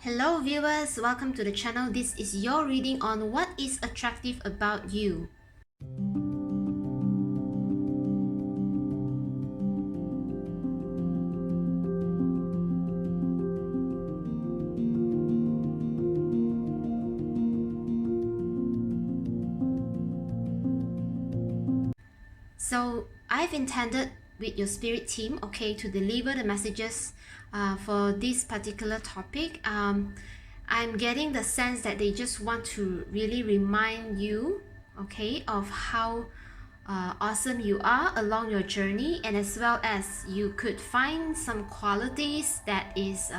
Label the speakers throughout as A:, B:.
A: Hello viewers, welcome to the channel. This is your reading on what is attractive about you. So I've intended with your spirit team, okay, to deliver the messages for this particular topic. I'm getting the sense that they just want to really remind you, okay, of how awesome you are along your journey, and as well as you could find some qualities that is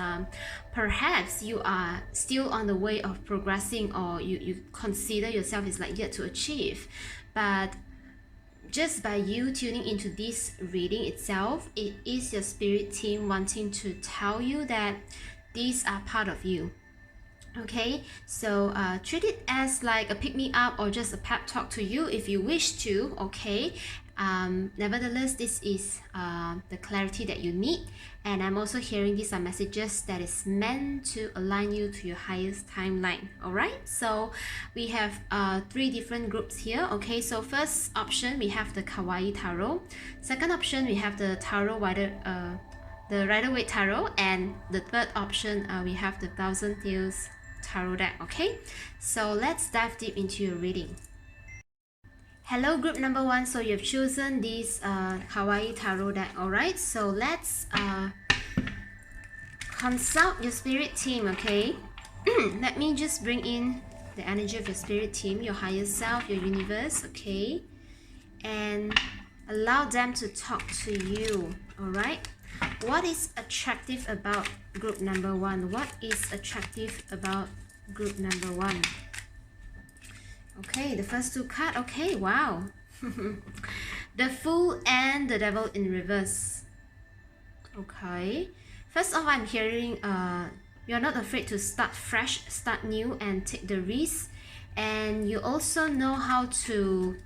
A: perhaps you are still on the way of progressing, or you consider yourself is like yet to achieve. But just by you tuning into this reading itself, it is your spirit team wanting to tell you that these are part of you. Okay, so treat it as like a pick-me-up or just a pep talk to you if you wish to, okay? Nevertheless, this is the clarity that you need, and I'm also hearing these are messages that is meant to align you to your highest timeline. All right, so we have 3 different groups here. Okay, so first option we have the Kawaii Tarot. Second option we have the Tarot the Rider-Waite Tarot, and the third option we have the Thousand Tales Tarot deck. Okay, so let's dive deep into your reading. Hello group number 1, so you've chosen this Kawaii Tarot deck. Alright, so let's consult your spirit team, okay? Let me just bring in the energy of your spirit team, your higher self, your universe, okay? And allow them to talk to you, alright? What is attractive about group number 1? What is attractive about group number 1? Okay, the first 2 cards. Okay, wow. The Fool and the Devil in reverse. Okay. First off, I'm hearing you're not afraid to start fresh, start new, and take the risk. And you also know how to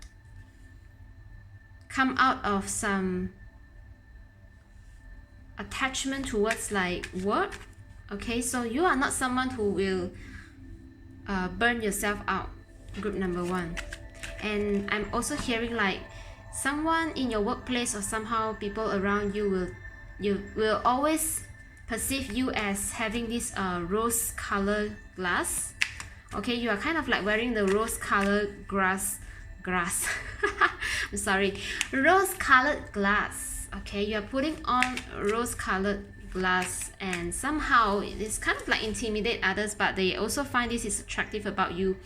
A: come out of some attachment towards like work. Okay, so you are not someone who will burn yourself out. Group number 1. And I'm also hearing like someone in your workplace or somehow people around you will always perceive you as having this rose colored glass. Okay, you are kind of like wearing the rose colored grass I'm sorry, rose colored glass. Okay, you are putting on rose colored glass, and somehow it's kind of like intimidate others, but they also find this is attractive about you.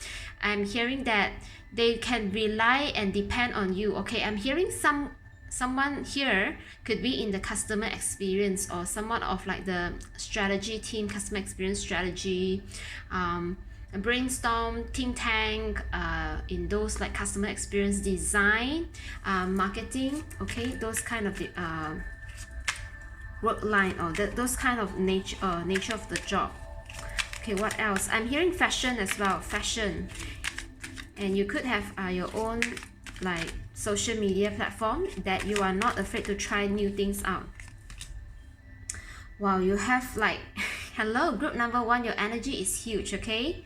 A: I'm hearing that they can rely and depend on you. Okay, I'm hearing someone here could be in the customer experience or somewhat of like the strategy team, customer experience strategy, a brainstorm, think tank, in those like customer experience design, marketing, okay, those kind of the work line, or those kind of nature of the job. Okay, what else? I'm hearing fashion as well, fashion, and you could have your own like social media platform that you are not afraid to try new things out. Wow, you have like hello group number 1, your energy is huge. Okay,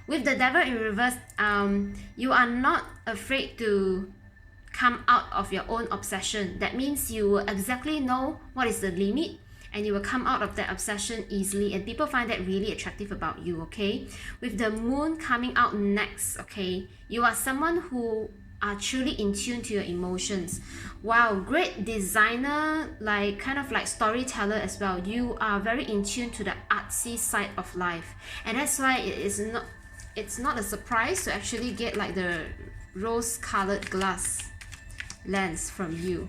A: with the Devil in reverse, you are not afraid to come out of your own obsession. That means you will exactly know what is the limit, and you will come out of that obsession easily, and people find that really attractive about you. Okay, with the Moon coming out next, okay, you are someone who are truly in tune to your emotions. Wow, great designer, like kind of like storyteller as well. You are very in tune to the artsy side of life, and that's why it's not a surprise to actually get like the rose colored glass lens from you.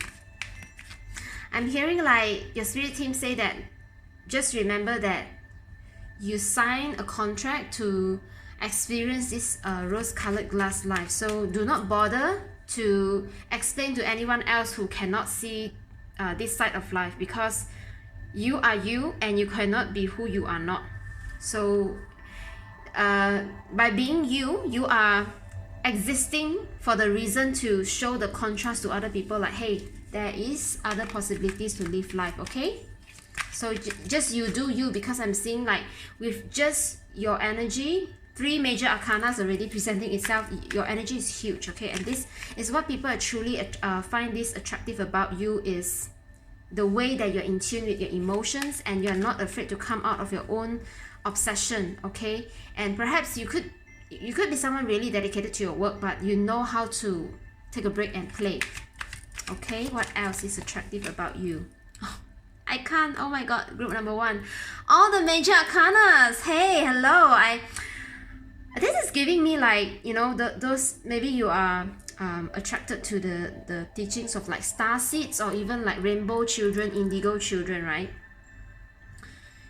A: I'm hearing like your spirit team say that just remember that you sign a contract to experience this rose-colored glass life, so do not bother to explain to anyone else who cannot see this side of life, because you are you and you cannot be who you are not. So by being you, you are existing for the reason to show the contrast to other people, like hey, there is other possibilities to live life. Okay, So just you do you, because I'm seeing like with just your energy, 3 major arcanas already presenting itself, your energy is huge, okay? And this is what people are truly find this attractive about you, is the way that you're in tune with your emotions and you're not afraid to come out of your own obsession, okay? And perhaps you could be someone really dedicated to your work, but you know how to take a break and play. Okay, what else is attractive about you? I can't, oh my god, group number 1. All the major arcanas. Hey, hello. This is giving me like, you know, those, maybe you are attracted to the teachings of like star seeds, or even like rainbow children, indigo children, right?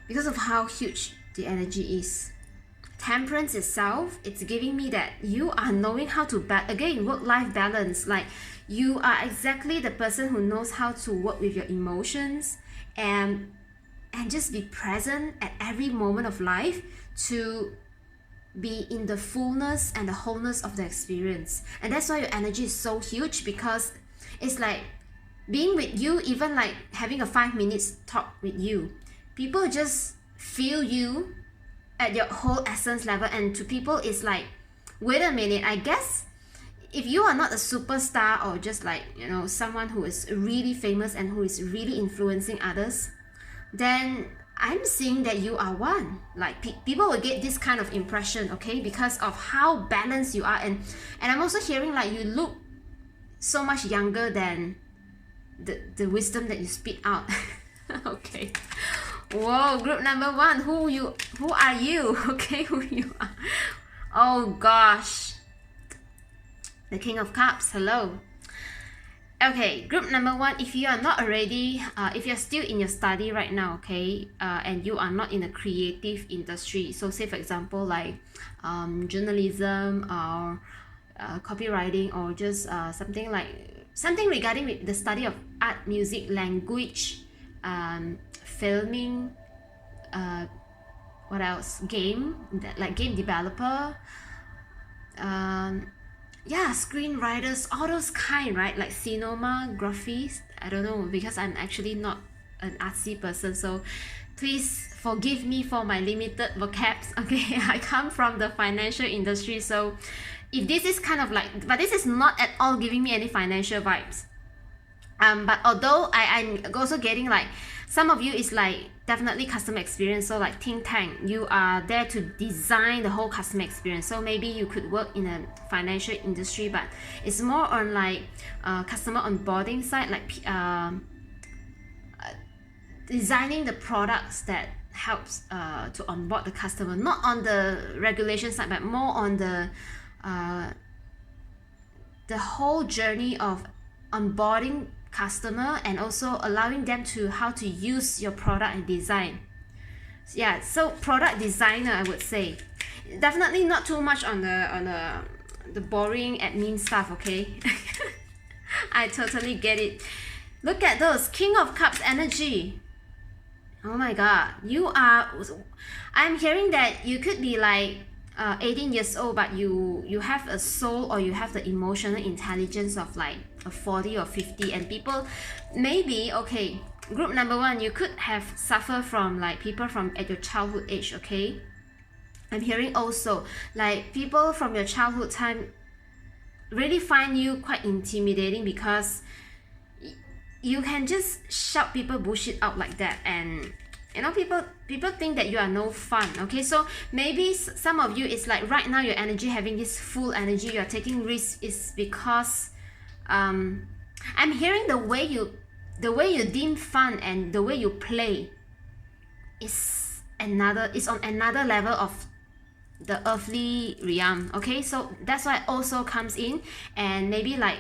A: Because of how huge the energy is. Temperance itself, it's giving me that you are knowing how to again, work-life balance. Like you are exactly the person who knows how to work with your emotions and just be present at every moment of life, to be in the fullness and the wholeness of the experience. And that's why your energy is so huge, because it's like being with you, even like having a 5 minutes talk with you, people just feel you at your whole essence level. And to people it's like, wait a minute, I guess if you are not a superstar, or just like, you know, someone who is really famous and who is really influencing others, then I'm seeing that you are one. Like people will get this kind of impression, okay, because of how balanced you are. And I'm also hearing like you look so much younger than the wisdom that you spit out. Okay. Whoa, group number 1, who are you? Okay, who you are. Oh gosh, the King of Cups. Hello. Okay, group number 1, if you are not already, if you're still in your study right now, okay, and you are not in a creative industry, so say for example like journalism or copywriting, or just something regarding with the study of art, music, language, filming, what else, game, like game developer, yeah, screenwriters, all those kind, right? Like cinematography, I don't know, because I'm actually not an artsy person, so please forgive me for my limited vocabs, okay? I come from the financial industry, so if this is kind of like, but this is not at all giving me any financial vibes. But although I'm also getting like, some of you is like definitely customer experience, so like think tank, you are there to design the whole customer experience. So maybe you could work in a financial industry, but it's more on like customer onboarding side, like designing the products that helps to onboard the customer, not on the regulation side, but more on the whole journey of onboarding customer, and also allowing them to how to use your product and design. Yeah, so product designer, I would say. Definitely not too much on the boring admin stuff, okay? I totally get it. Look at those King of Cups energy. Oh my god, you are, I'm hearing that you could be like 18 years old, but you have a soul, or you have the emotional intelligence of like a 40 or 50, and people maybe, okay, group number 1, you could have suffered from like people from at your childhood age, okay? I'm hearing also like people from your childhood time really find you quite intimidating, because you can just shout people bullshit out like that, and you know, people think that you are no fun, okay? So maybe some of you is like right now your energy, having this full energy, you are taking risks, is because I'm hearing the way you deem fun and the way you play is on another level of the earthly realm, okay? So that's why it also comes in, and maybe like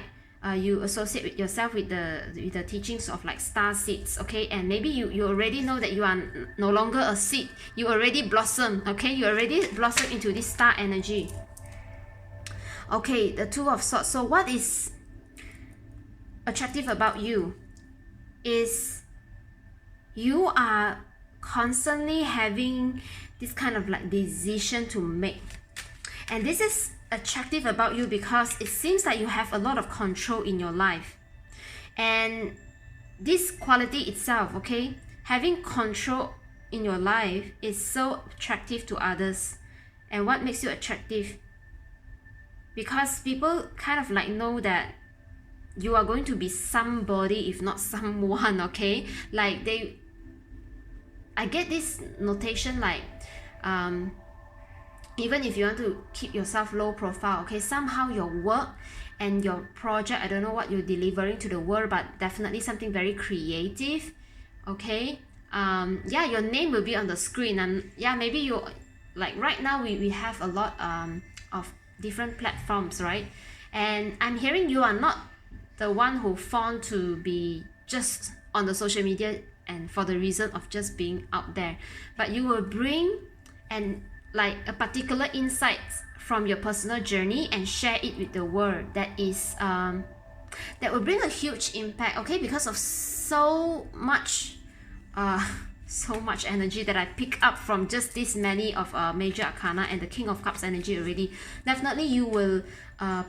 A: you associate with yourself with the teachings of like star seeds, okay? And maybe you already know that you are no longer a seed, you already blossom, okay? You already blossom into this star energy. Okay, the Two of Swords. So what is attractive about you is you are constantly having this kind of like decision to make, and this is attractive about you because it seems like you have a lot of control in your life. And this quality itself, okay, having control in your life is so attractive to others. And what makes you attractive? Because people kind of like know that you are going to be somebody, if not someone, okay? Like I get this notation like, even if you want to keep yourself low profile, okay, somehow your work and your project, I don't know what you're delivering to the world, but definitely something very creative, okay? Yeah, your name will be on the screen, and yeah, maybe you, like right now we have a lot of different platforms, right? And I'm hearing you are not the one who found to be just on the social media and for the reason of just being out there, but you will bring and like a particular insight from your personal journey and share it with the world. That is that will bring a huge impact, okay? Because of so much energy that I pick up from just this many of major arcana and the King of Cups energy already. Definitely you will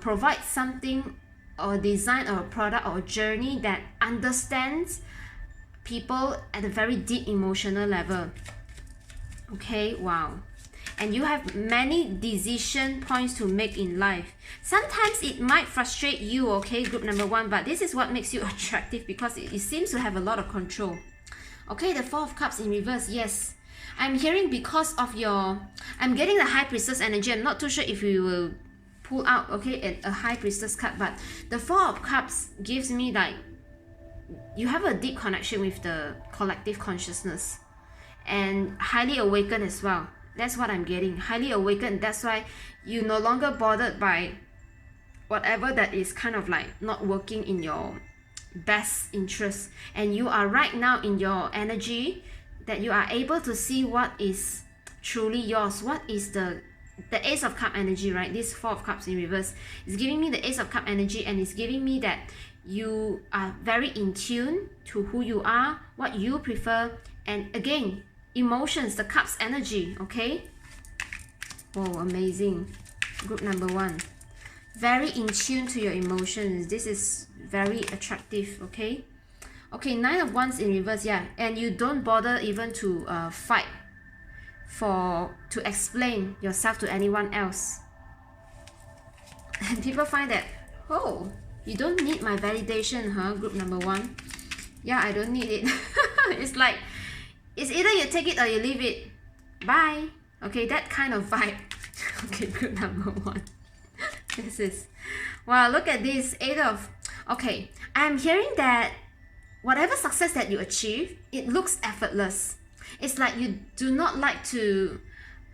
A: provide something or design or a product or a journey that understands people at a very deep emotional level. Okay, wow. And you have many decision points to make in life. Sometimes it might frustrate you, okay, group number 1, but this is what makes you attractive, because it seems to have a lot of control. Okay, the Four of Cups in reverse, yes. I'm hearing because of your, I'm getting the High Priestess energy. I'm not too sure if you will pull out, okay, a High Priestess card, but the Four of Cups gives me like, you have a deep connection with the collective consciousness and highly awakened as well. That's what I'm getting, highly awakened. That's why you no longer bothered by whatever that is kind of like not working in your best interest, and you are right now in your energy that you are able to see what is truly yours. What is the Ace of Cup energy, right? This Four of Cups in reverse is giving me the Ace of Cup energy, and it's giving me that you are very in tune to who you are, what you prefer, and again, emotions, the Cups energy, okay? Oh, amazing. Group number 1, very in tune to your emotions. This is very attractive, okay? Okay, Nine of Wands in reverse, yeah, and you don't bother even to fight to explain yourself to anyone else. And people find that, oh, you don't need my validation, huh, group number 1? Yeah, I don't need it. It's like, it's either you take it or you leave it. Bye. Okay, that kind of vibe. Okay, group number 1. This is, wow, look at this, Eight of, okay, I'm hearing that whatever success that you achieve, it looks effortless. It's like you do not like to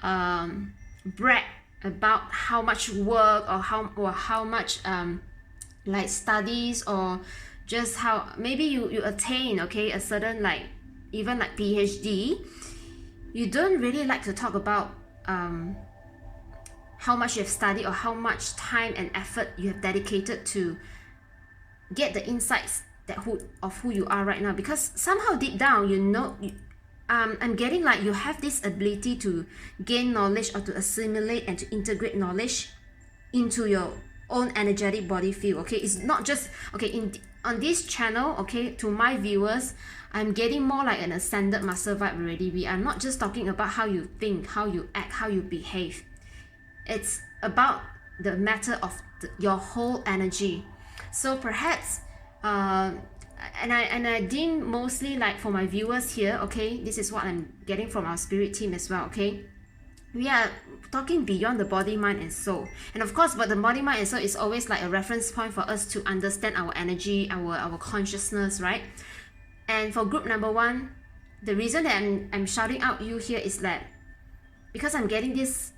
A: brag about how much work or how much like studies, or just how maybe you attain, okay, a certain like even like PhD. You don't really like to talk about how much you have studied or how much time and effort you have dedicated to get the insights of who you are right now, because somehow deep down you know I'm getting like you have this ability to gain knowledge or to assimilate and to integrate knowledge into your own energetic body field. Okay, it's not just okay on this channel, okay, to my viewers, I'm getting more like an ascended master vibe already. We are not just talking about how you think, how you act, how you behave. It's about the matter of your whole energy. So perhaps and I deem mostly like for my viewers here, okay, this is what I'm getting from our spirit team as well, okay? We are talking beyond the body, mind and soul. And of course, but the body, mind and soul is always like a reference point for us to understand our energy, our consciousness, right? And for group number 1, the reason that I'm shouting out you here is that because I'm getting this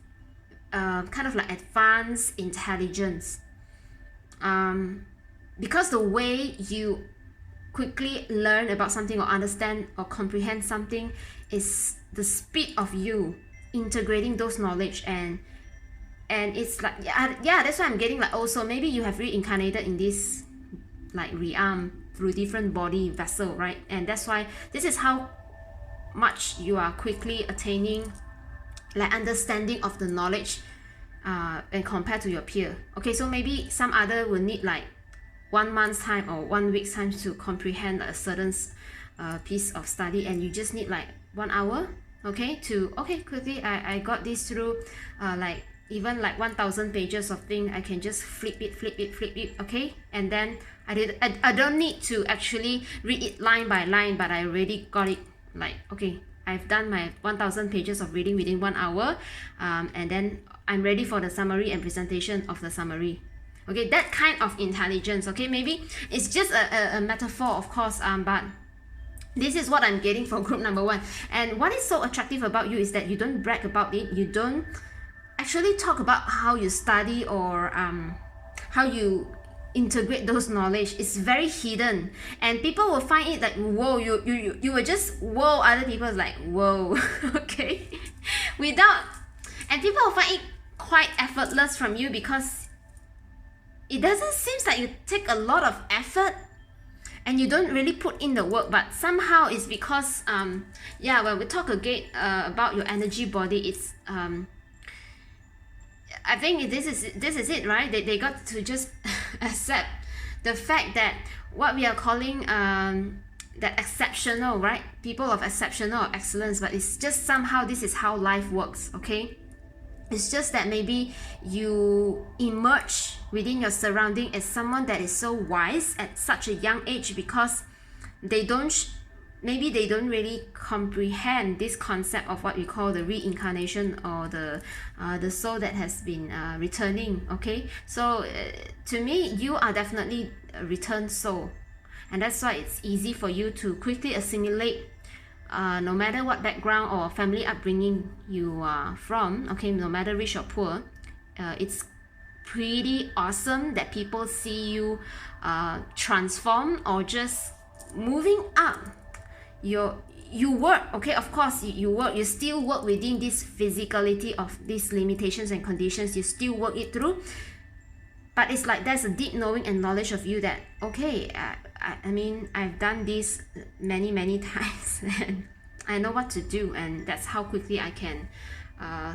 A: kind of like advanced intelligence. Because the way you quickly learn about something or understand or comprehend something is the speed of you integrating those knowledge, and it's like yeah, that's why I'm getting like also maybe you have reincarnated in this like realm through different body vessel, right? And that's why this is how much you are quickly attaining like understanding of the knowledge and compared to your peer. Okay, so maybe some other will need like 1 month's time or 1 week's time to comprehend a certain piece of study, and you just need like 1 hour, okay, to quickly I got this through, like even like 1,000 pages of thing. I can just flip it, okay, and then I don't need to actually read it line by line, but I already got it. Like, okay, I've done my 1,000 pages of reading within 1 hour, and then I'm ready for the summary and presentation of the summary. Okay, that kind of intelligence. Okay, maybe it's just a metaphor, of course, but this is what I'm getting for group number 1. And what is so attractive about you is that you don't brag about it. You don't actually talk about how you study or how you integrate those knowledge. It's very hidden, and people will find it like, whoa, you will just whoa, other people is like, whoa. Okay, and people will find it quite effortless from you, because it doesn't seem like you take a lot of effort and you don't really put in the work. But somehow it's because yeah, when we talk again about your energy body, it's I think this is it, right? They got to just accept the fact that what we are calling that exceptional, right? People of exceptional or excellence, but it's just somehow this is how life works, okay? It's just that maybe you emerge within your surrounding as someone that is so wise at such a young age, because maybe they don't really comprehend this concept of what we call the reincarnation, or the soul that has been returning, okay? So to me, you are definitely a returned soul, and that's why it's easy for you to quickly assimilate, no matter what background or family upbringing you are from, okay, no matter rich or poor. It's pretty awesome that people see you transform or just moving up. You work, okay, of course you still work within this physicality of these limitations and conditions. You still work it through, but it's like there's a deep knowing and knowledge of you that, okay, I mean, I've done this many times and I know what to do, and that's how quickly I can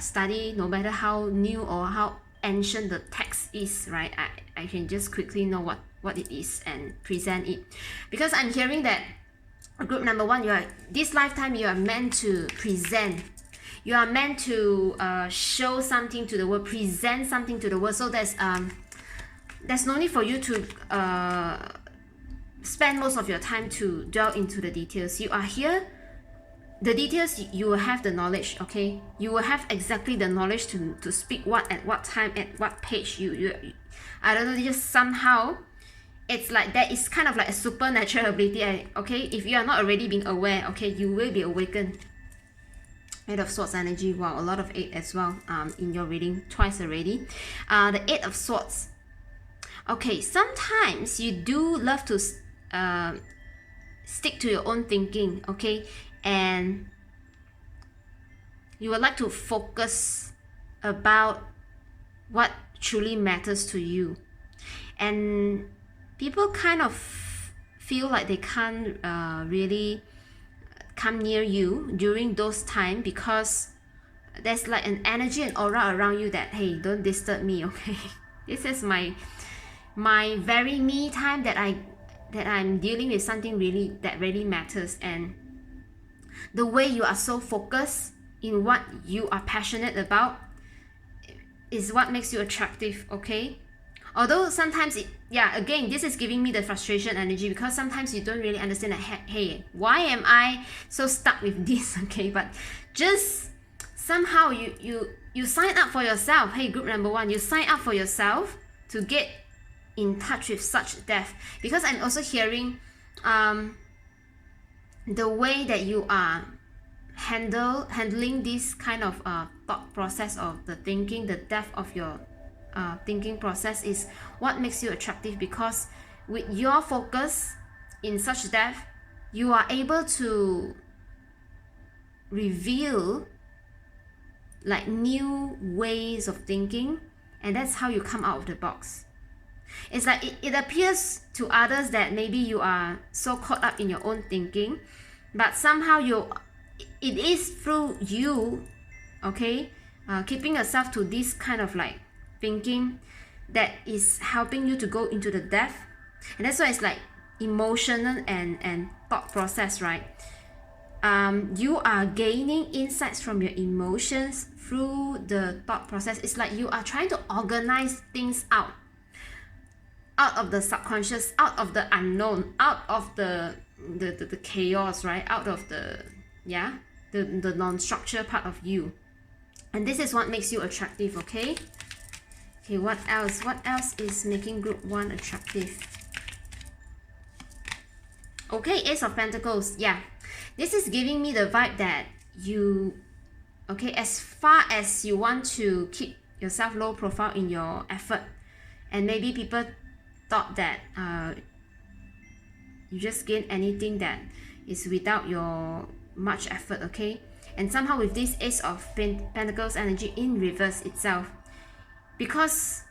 A: study, no matter how new or how ancient the text is, right? I can just quickly know what it is and present it, because I'm hearing that group number 1, this lifetime you are meant to present. You are meant to show something to the world, present something to the world. So there's no need for you to spend most of your time to delve into the details. You are here, the details, you will have the knowledge, okay? You will have exactly the knowledge to speak what at what time at what page. You I don't know, just somehow it's like that is kind of like a supernatural ability, okay? If you are not already being aware, okay, you will be awakened. 8 of Swords energy, wow, a lot of 8 as well in your reading, twice already. The 8 of Swords. Okay, sometimes you do love to stick to your own thinking, okay? And you would like to focus about what truly matters to you. And people kind of feel like they can't really come near you during those times, because there's like an energy and aura around you that, hey, don't disturb me, okay? This is my very me time that I'm dealing with something that really matters. And the way you are so focused in what you are passionate about is what makes you attractive, okay? Although sometimes again, this is giving me the frustration energy, because sometimes you don't really understand that, hey, why am I so stuck with this, okay? But just somehow you sign up for yourself. Hey, group number 1, you sign up for yourself to get in touch with such depth, because I'm also hearing the way that you are handling this kind of thought process of the thinking, the depth of your thinking process is what makes you attractive, because with your focus in such depth, you are able to reveal like new ways of thinking, and that's how you come out of the box. It's like it appears to others that maybe you are so caught up in your own thinking, but somehow it is through you, okay, keeping yourself to this kind of like thinking that is helping you to go into the depth. And that's why it's like emotional and thought process, right? You are gaining insights from your emotions through the thought process. It's like you are trying to organize things out of the subconscious, out of the unknown, out of the chaos, right? Out of the non-structured part of you. And this is what makes you attractive, okay? Okay, what else? What else is making group 1 attractive? Okay, Ace of Pentacles. Yeah, this is giving me the vibe that you, okay, as far as you want to keep yourself low profile in your effort, and maybe people thought that you just gain anything that is without your much effort, okay? And somehow with this Ace of Pentacles energy in reverse itself, because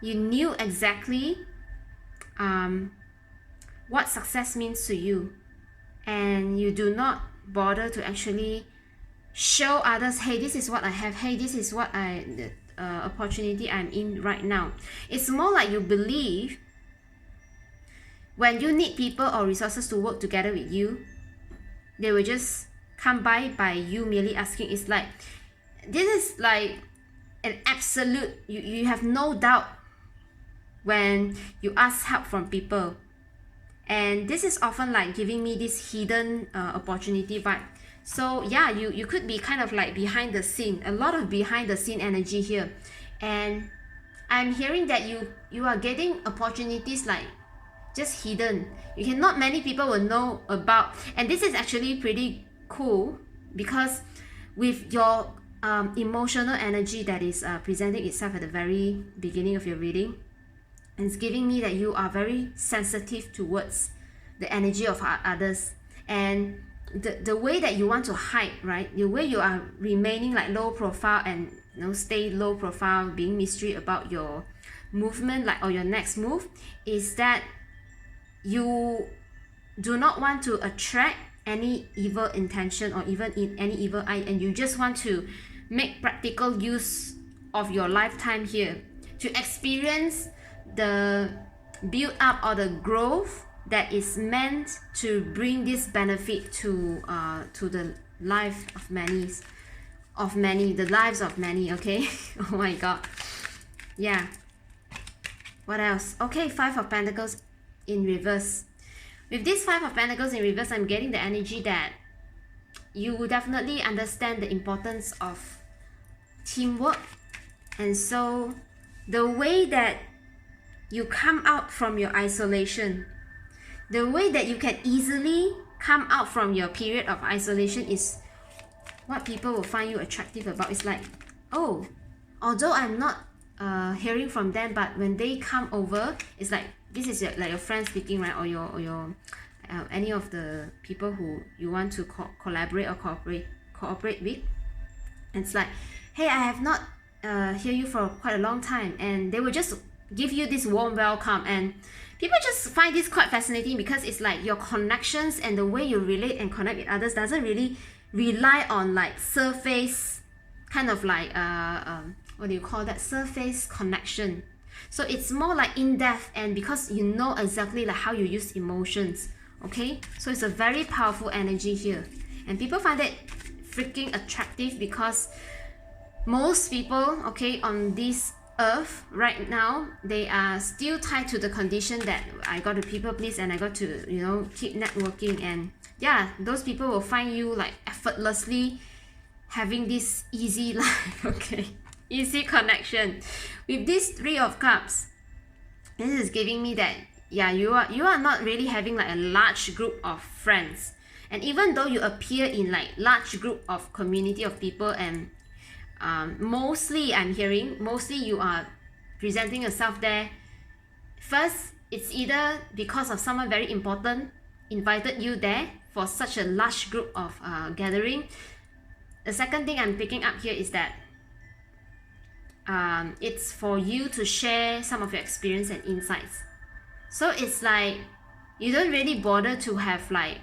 A: you knew exactly what success means to you, and you do not bother to actually show others, hey, this is what I have, hey, this is what opportunity I'm in right now. It's more like you believe when you need people or resources to work together with you, they will just come by you merely asking. It's like, this is like an absolute, you have no doubt when you ask help from people. And this is often like giving me this hidden opportunity vibe. So yeah, you could be kind of like behind the scene, a lot of behind the scene energy here. And I'm hearing that you are getting opportunities like just hidden. Not many people will know about. And this is actually pretty cool, because with your emotional energy that is presenting itself at the very beginning of your reading, and it's giving me that you are very sensitive towards the energy of others, and the way that you want to hide, right? The way you are remaining like low profile and stay low profile, being mystery about your movement, like, or your next move, is that you do not want to attract any evil intention or even any evil eye, and you just want to make practical use of your lifetime here to experience the build up or the growth that is meant to bring this benefit to the life of many, the lives of many, okay? Oh my god. Yeah. What else? Okay, 5 of Pentacles in reverse. With this 5 of Pentacles in reverse, I'm getting the energy that you will definitely understand the importance of teamwork. And so the way that you come out from your isolation, the way that you can easily come out from your period of isolation is what people will find you attractive about. It's like, oh, although I'm not hearing from them, but when they come over, it's like, this is like your friend speaking, right? Or your any of the people who you want to collaborate or cooperate with. And it's like, hey, I have not heard you for quite a long time, and they will just give you this warm welcome. And people just find this quite fascinating, because it's like your connections and the way you relate and connect with others doesn't really rely on like surface kind of like what do you call that, surface connection. So it's more like in-depth, and because you know exactly like how you use emotions, okay? So it's a very powerful energy here, and people find it freaking attractive, because most people, okay, on this earth right now, they are still tied to the condition that I got to people please and I got to keep networking. And yeah, those people will find you like effortlessly having this easy life, okay, easy connection. With this 3 of Cups, this is giving me that yeah, you are not really having like a large group of friends. And even though you appear in like large group of community of people, and mostly I'm hearing, mostly you are presenting yourself there. First, it's either because of someone very important invited you there for such a large group of gathering. The second thing I'm picking up here is that it's for you to share some of your experience and insights. So it's like you don't really bother to have like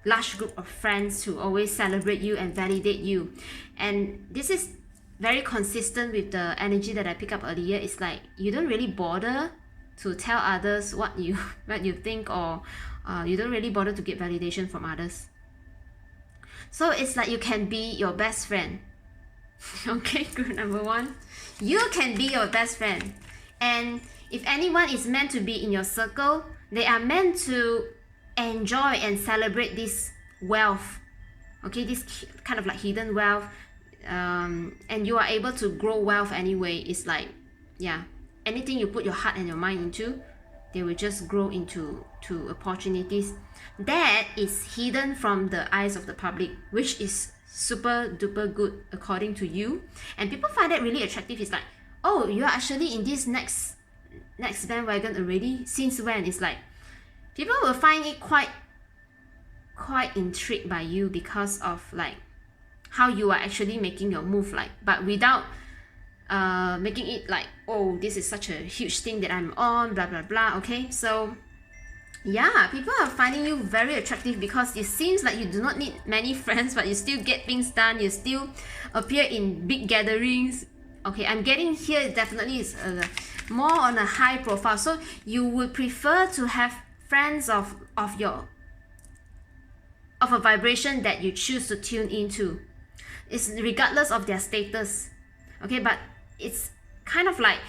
A: large group of friends to always celebrate you and validate you. And this is very consistent with the energy that I picked up earlier. It's like you don't really bother to tell others what you what you think, or you don't really bother to get validation from others. So it's like you can be your best friend. Okay, group number 1. You can be your best friend. And if anyone is meant to be in your circle, they are meant to enjoy and celebrate this wealth. Okay, this kind of like hidden wealth. And you are able to grow wealth anyway. It's like, yeah, anything you put your heart and your mind into, they will just grow into opportunities that is hidden from the eyes of the public, which is super duper good according to you. And people find that really attractive. It's like, oh, you are actually in this next bandwagon already? Since when? It's like people will find it quite intrigued by you because of like how you are actually making your move, like, but without making it like, oh, this is such a huge thing that I'm on, blah blah blah. Okay, so yeah, people are finding you very attractive because it seems like you do not need many friends, but you still get things done, you still appear in big gatherings. Okay, I'm getting here definitely is more on a high profile, so you would prefer to have friends of a vibration that you choose to tune into. It's regardless of their status. Okay, but it's kind of like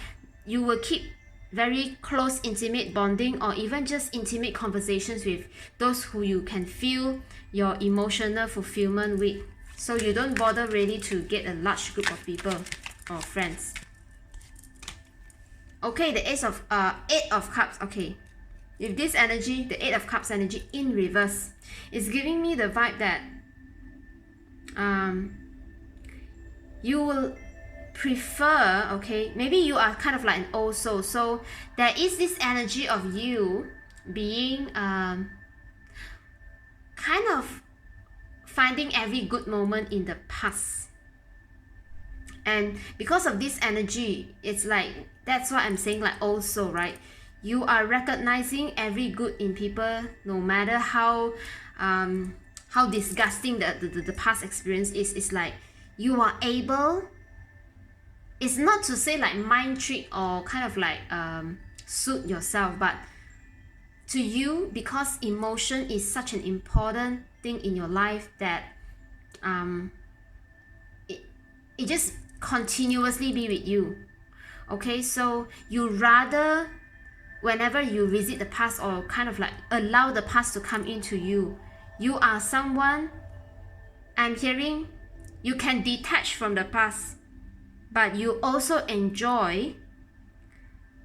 A: you will keep very close intimate bonding, or even just intimate conversations with those who you can feel your emotional fulfillment with, so you don't bother really to get a large group of people or friends. Okay, the Eight of Cups. Okay, with this energy, the Eight of Cups energy in reverse, is giving me the vibe that you will prefer, okay, maybe you are kind of like an old soul, so there is this energy of you being kind of finding every good moment in the past. And because of this energy, it's like, that's what I'm saying, like old soul, right? You are recognizing every good in people, no matter how disgusting the past experience is. It's like you are able, it's not to say like mind trick or kind of like suit yourself, but to you, because emotion is such an important thing in your life that it just continuously be with you. Okay, so you rather, whenever you visit the past or kind of like allow the past to come into you, you are someone, I'm hearing, you can detach from the past, but you also enjoy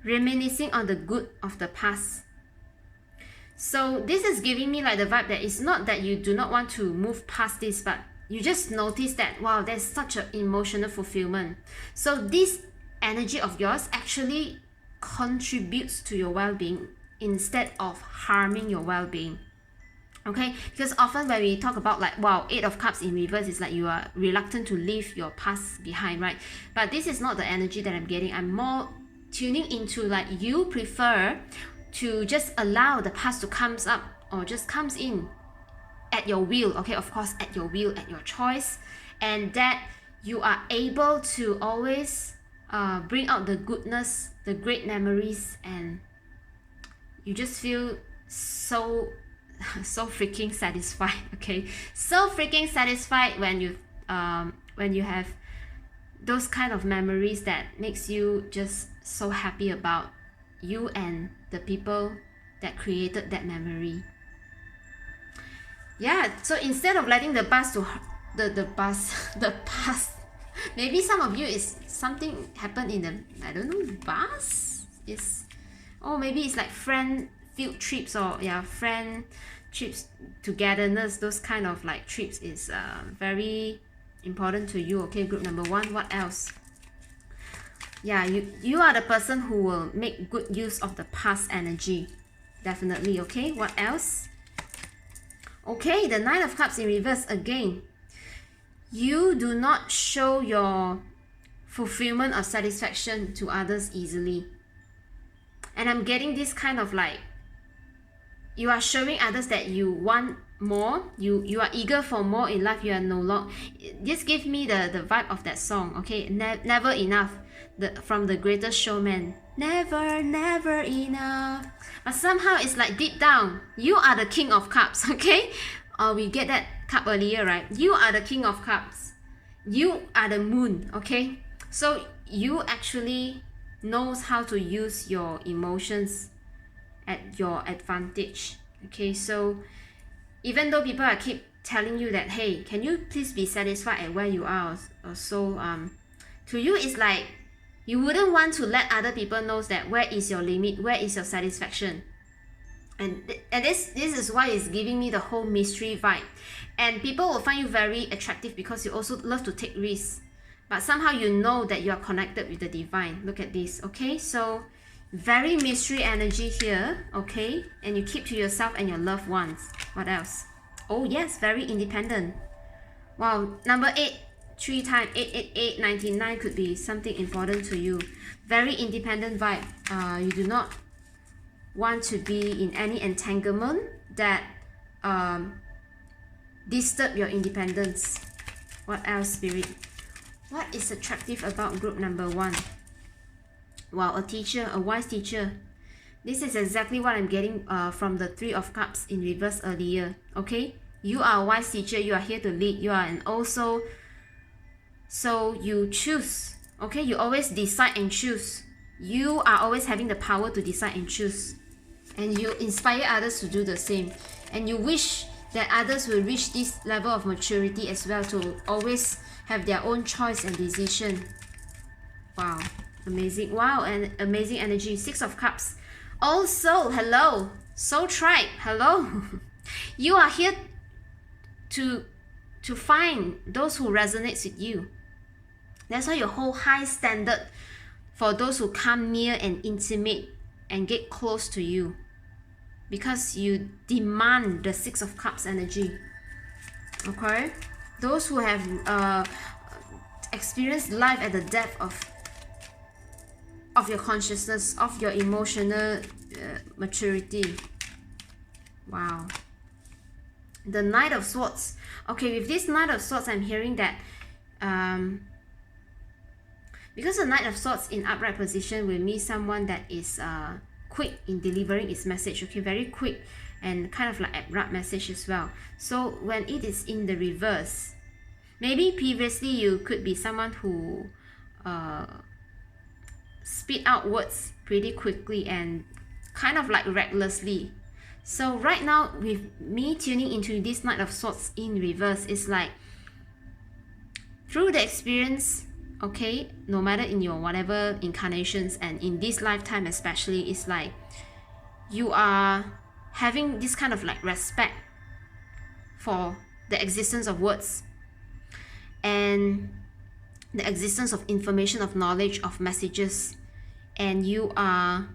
A: reminiscing on the good of the past. So this is giving me like the vibe that it's not that you do not want to move past this, but you just notice that, wow, there's such an emotional fulfillment. So this energy of yours actually contributes to your well-being instead of harming your well-being. Okay, because often when we talk about like, wow, Eight of Cups in reverse, is like you are reluctant to leave your past behind, right? But this is not the energy that I'm getting. I'm more tuning into like you prefer to just allow the past to comes up or just comes in at your will. Okay, of course, at your will, at your choice, and that you are able to always bring out the goodness, the great memories, and you just feel so freaking satisfied. Okay, so freaking satisfied when you have those kind of memories that makes you just so happy about you and the people that created that memory. Yeah, so instead of letting the past to the past, maybe some of you is something happened in the, I don't know, bus is, or maybe it's like friend field trips, or yeah, friend trips, togetherness, those kind of like trips is very important to you. Okay, group number 1, what else? Yeah, you are the person who will make good use of the past energy, definitely. Okay, what else? Okay, the Nine of Cups in reverse again. You do not show your fulfillment or satisfaction to others easily. And I'm getting this kind of like, you are showing others that you want more, you are eager for more in life. You are no longer, this gives me the vibe of that song, okay? Never enough, from The Greatest Showman. Never enough. But somehow it's like deep down, you are the King of Cups, okay? We get that cup earlier, right? You are the King of Cups. You are the moon, okay? So you actually knows how to use your emotions at your advantage, okay? So even though people are keep telling you that, hey, can you please be satisfied at where you are, or so, to you it's like you wouldn't want to let other people know that where is your limit, where is your satisfaction. And this is why it's giving me the whole mystery vibe. And people will find you very attractive because you also love to take risks, but somehow you know that you are connected with the divine. Look at this, okay? So very mystery energy here, okay? And you keep to yourself and your loved ones. What else? Oh yes, very independent. Wow, number 8, 3 times 888 99 could be something important to you. Very independent vibe. You do not want to be in any entanglement that disturb your independence. What else, Spirit? What is attractive about group number 1? Wow, a teacher, a wise teacher. This is exactly what I'm getting from the 3 of Cups in reverse earlier, okay? You are a wise teacher, you are here to lead, you are an also, so you choose, okay? You always decide and choose. You are always having the power to decide and choose. And you inspire others to do the same. And you wish that others will reach this level of maturity as well, to always have their own choice and decision. Wow. Amazing. Wow, and amazing energy. 6 of Cups. Also, hello. Soul Tribe, hello. You are here to find those who resonate with you. That's why you hold high standard for those who come near and intimate and get close to you, because you demand the 6 of Cups energy. Okay? Those who have experienced life at the depth of your consciousness, of your emotional maturity. Wow. The Knight of Swords. Okay, with this Knight of Swords, I'm hearing that because the Knight of Swords in upright position will mean someone that is quick in delivering its message, okay, very quick and kind of like abrupt message as well. So when it is in the reverse, maybe previously you could be someone who spit out words pretty quickly and kind of like recklessly. So right now, with me tuning into this Knight of Swords in reverse, it's like through the experience, okay, no matter in your whatever incarnations and in this lifetime especially, it's like you are having this kind of like respect for the existence of words and the existence of information, of knowledge, of messages, and you are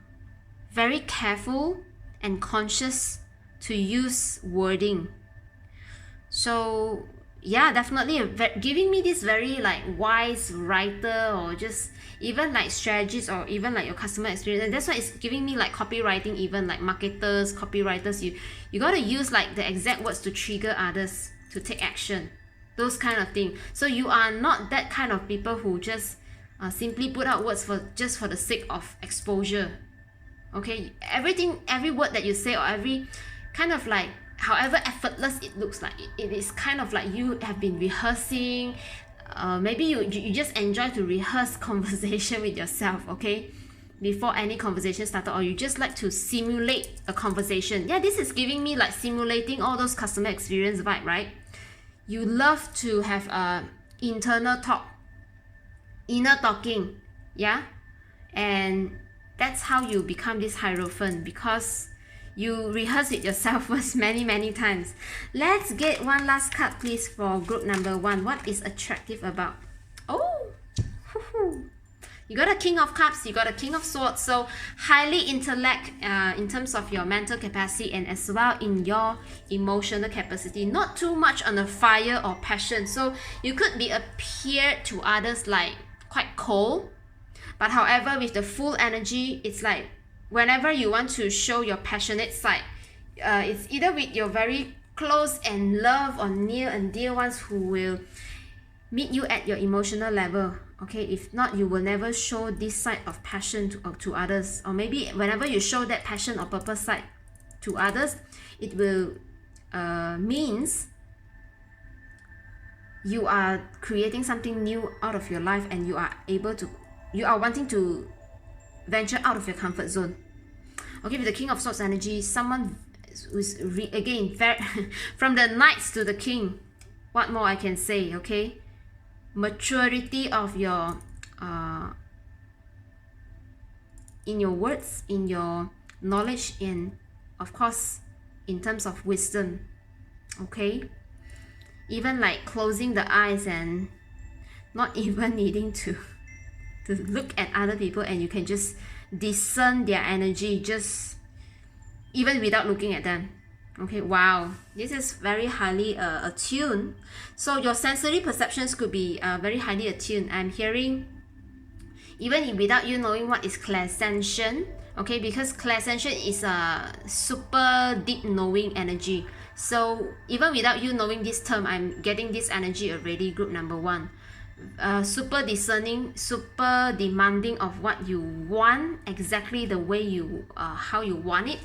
A: very careful and conscious to use wording. So yeah, definitely giving me this very like wise writer, or just even like strategist, or even like your customer experience. And that's why it's giving me like copywriting, even like marketers, copywriters. You got to use like the exact words to trigger others to take action, those kind of thing. So you are not that kind of people who just simply put out words for just for the sake of exposure. Okay, every word that you say, or every kind of like, however effortless it looks like, it is kind of like you have been rehearsing. Maybe you just enjoy to rehearse conversation with yourself, okay, before any conversation started, or you just like to simulate a conversation. Yeah, this is giving me like simulating all those customer experience vibe, right? You love to have internal talk, inner talking, yeah, and that's how you become this Hierophant, because you rehearse it yourself first many times. Let's get one last card, please, for group number 1. What is attractive about? Oh, you got a King of Cups, you got a King of Swords. So highly intellect in terms of your mental capacity, and as well in your emotional capacity. Not too much on the fire or passion. So you could be appeared to others like quite cold, but however, with the full energy, it's like whenever you want to show your passionate side, it's either with your very close and love or near and dear ones who will meet you at your emotional level. Okay, if not, you will never show this side of passion to others. Or maybe whenever you show that passion or purpose side to others, it will means you are creating something new out of your life, and you are wanting to venture out of your comfort zone. Okay, with the King of Swords energy, someone who's again very from the Knights to the King. What more I can say? Okay, maturity of your in your words, in your knowledge, in of course in terms of wisdom. Okay, even like closing the eyes and not even needing to look at other people, and you can just discern their energy just even without looking at them. Okay, wow, this is very highly attuned. So your sensory perceptions could be very highly attuned. I'm hearing even without you knowing what is clairsentient. Okay, because clairsentient is a super deep knowing energy. So even without you knowing this term, I'm getting this energy already, group number 1. Super discerning, super demanding of what you want, exactly the way you how you want it.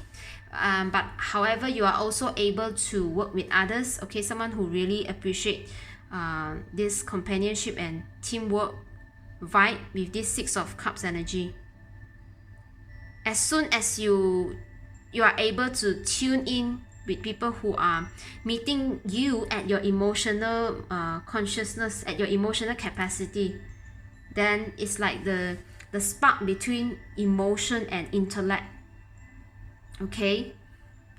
A: But however, you are also able to work with others. Okay, someone who really appreciate this companionship and teamwork vibe with this 6 of Cups energy. As soon as you are able to tune in with people who are meeting you at your emotional consciousness, at your emotional capacity, then it's like the spark between emotion and intellect. Okay,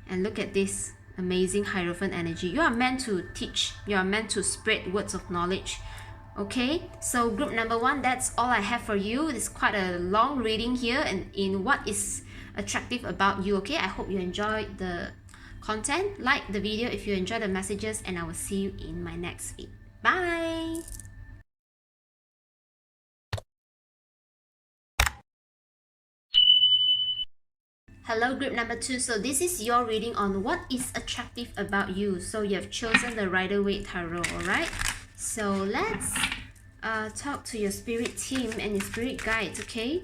A: and look at this amazing Hierophant energy. You are meant to teach, you are meant to spread words of knowledge. Okay, so group number 1, that's all I have for you. It's quite a long reading here, and in what is attractive about you. Okay, I hope you enjoyed the content. Like the video if you enjoy the messages, and I will see you in my next video. Bye. Hello group number 2. So this is your reading on what is attractive about you. So you have chosen the Rider-Waite Tarot. Alright, so let's talk to your spirit team and your spirit guides. Okay,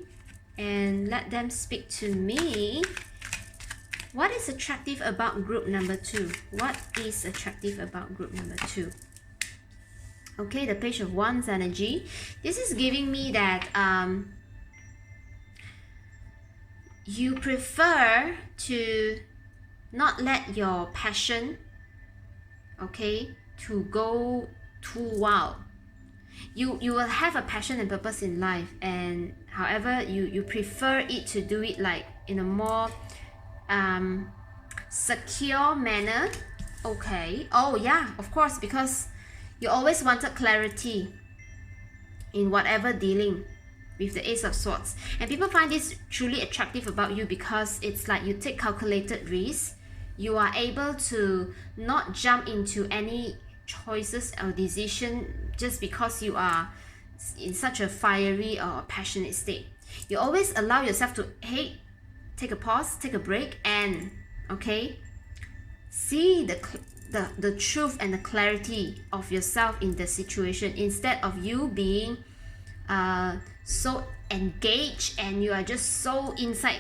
A: and let them speak to me. What is attractive about group number 2? What is attractive about group number 2? Okay, the Page of Wands energy. This is giving me that you prefer to not let your passion, okay, to go too wild. You will have a passion and purpose in life, and however you prefer it to do it like in a more secure manner. Okay, oh yeah, of course, because you always wanted clarity in whatever dealing with the Ace of Swords, and people find this truly attractive about you because it's like you take calculated risks. You are able to not jump into any choices or decision just because you are in such a fiery or passionate state. You always allow yourself to, hey, take a pause, take a break, and okay, see the truth and the clarity of yourself in the situation, instead of you being so engaged and you are just so inside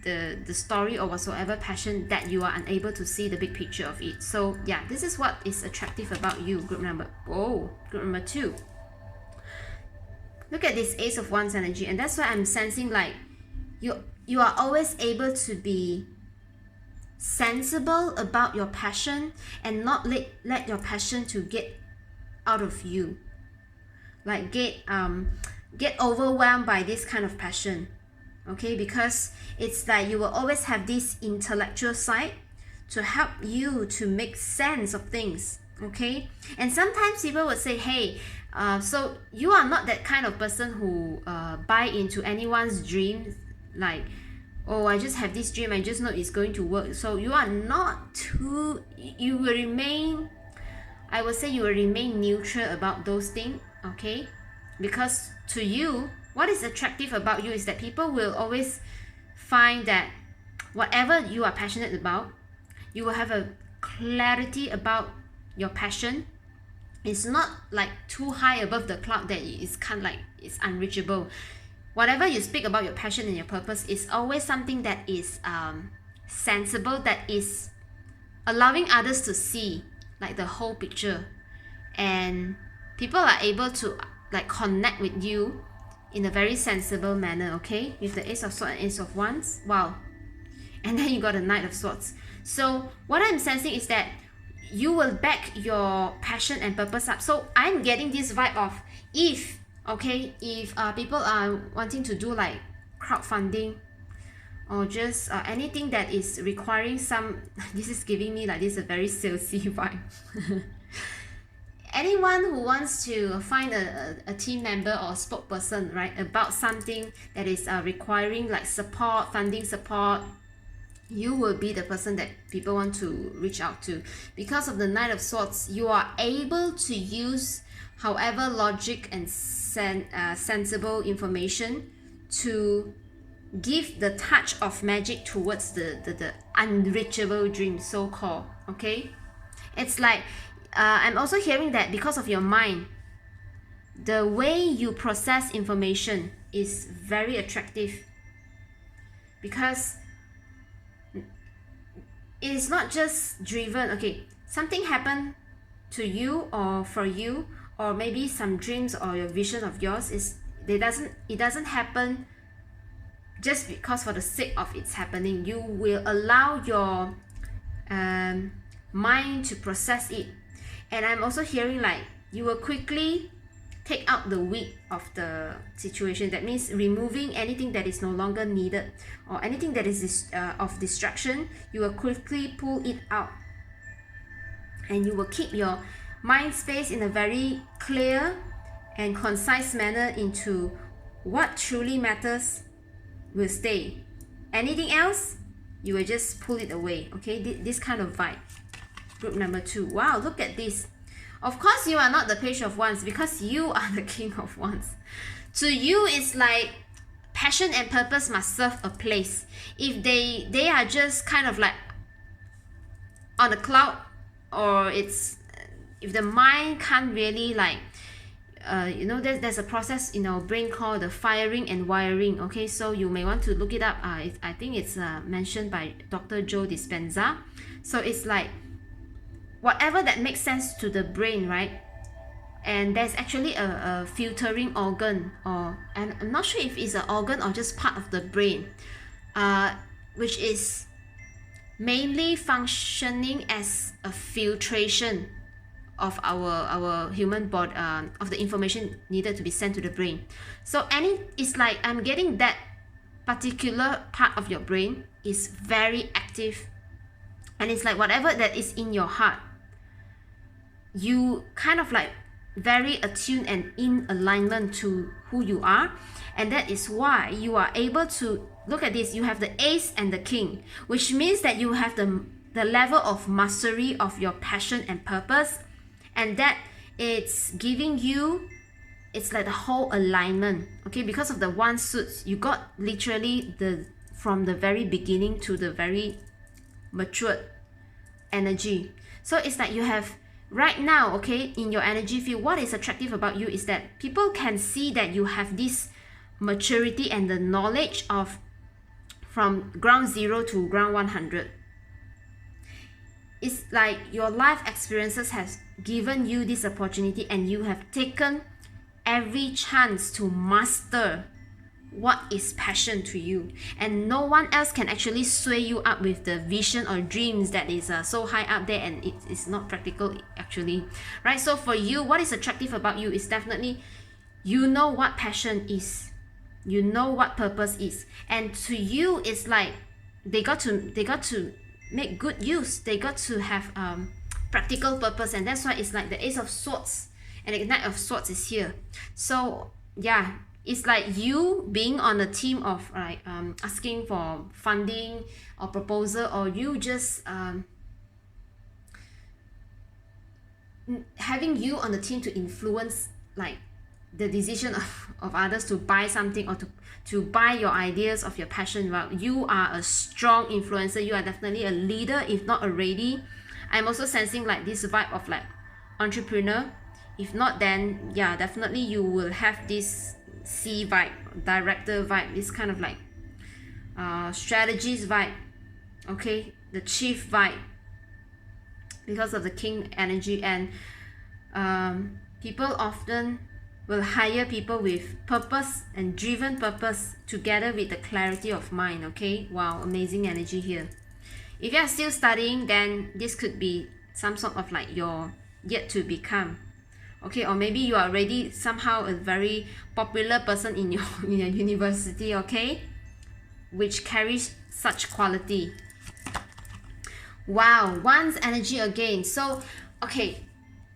A: the story or whatsoever passion that you are unable to see the big picture of it. So yeah, this is what is attractive about you, group number 2. Look at this Ace of Wands energy, and that's why I'm sensing like you are always able to be sensible about your passion and not let your passion to get out of you, like get overwhelmed by this kind of passion. Okay, because it's like you will always have this intellectual side to help you to make sense of things. Okay, and sometimes people would say, hey, so you are not that kind of person who buy into anyone's dreams, like, oh, I just have this dream, I just know it's going to work. So you are not too, you will remain, I would say you will remain neutral about those things. Okay, because to you, what is attractive about you is that people will always find that whatever you are passionate about, you will have a clarity about your passion. It's not like too high above the cloud that it's kind of like it's unreachable. Whatever you speak about your passion and your purpose is always something that is sensible, that is allowing others to see like the whole picture, and people are able to like connect with you in a very sensible manner. Okay, with the Ace of Swords and Ace of Wands, wow, and then you got the Knight of Swords. So what I'm sensing is that you will back your passion and purpose up. So I'm getting this vibe of if people are wanting to do like crowdfunding or just anything that is requiring some this is giving me like this a very salesy vibe. Anyone who wants to find a team member or spokesperson, right, about something that is requiring like support, funding support, you will be the person that people want to reach out to. Because of the Knight of Swords, you are able to use however logic and sensible information to give the touch of magic towards the unreachable dream, so-called. Okay, it's like I'm also hearing that because of your mind, the way you process information is very attractive, because it is not just driven, okay, something happened to you or for you, or maybe some dreams or your vision of yours it doesn't happen just because for the sake of it's happening. You will allow your mind to process it. And I'm also hearing like you will quickly take out the weed of the situation. That means removing anything that is no longer needed or anything that is of distraction. You will quickly pull it out, and you will keep your mind space in a very clear and concise manner into what truly matters will stay. Anything else, you will just pull it away. Okay, this kind of vibe. Group number 2. Wow, look at this. Of course, you are not the Page of Wands because you are the King of Wands. To you, it's like passion and purpose must serve a place. If they are just kind of like on the cloud, or it's if the mind can't really like there's a process in our brain called the firing and wiring. Okay, so you may want to look it up. I think it's mentioned by Dr. Joe Dispenza. So it's like whatever that makes sense to the brain, right? And there's actually a filtering organ, and I'm not sure if it's an organ or just part of the brain, which is mainly functioning as a filtration of our human body, of the information needed to be sent to the brain. So it's like I'm getting that particular part of your brain is very active, and it's like whatever that is in your heart, you kind of like very attuned and in alignment to who you are. And that is why you are able to look at this. You have the Ace and the King, which means that you have the level of mastery of your passion and purpose, and that it's giving you, it's like the whole alignment. Okay, because of the one suits, you got literally from the very beginning to the very matured energy. So it's like you have right now, okay, in your energy field, what is attractive about you is that people can see that you have this maturity and the knowledge of from ground 0 to ground 100. It's like your life experiences has given you this opportunity, and you have taken every chance to master what is passion to you, and no one else can actually sway you up with the vision or dreams that is so high up there, and it is not practical actually, right? So for you, what is attractive about you is definitely you know what passion is, you know what purpose is, and to you it's like they got to make good use, they got to have practical purpose, and that's why it's like the Ace of Swords and the Knight of Swords is here. So yeah, it's like you being on a team of like asking for funding or proposal, or you just having you on the team to influence like the decision of others to buy something, or to buy your ideas of your passion. Well, you are a strong influencer. You are definitely a leader, if not already. I'm also sensing like this vibe of like entrepreneur. If not, then yeah, definitely you will have this C vibe, director vibe, this kind of like strategist vibe, okay, the chief vibe, because of the king energy. And people often will hire people with purpose and driven purpose together with the clarity of mind. Okay, wow, amazing energy here. If you are still studying, then this could be some sort of like your yet to become. Okay, or maybe you are already somehow a very popular person in your university, okay, which carries such quality. Wow, one's energy again. So okay,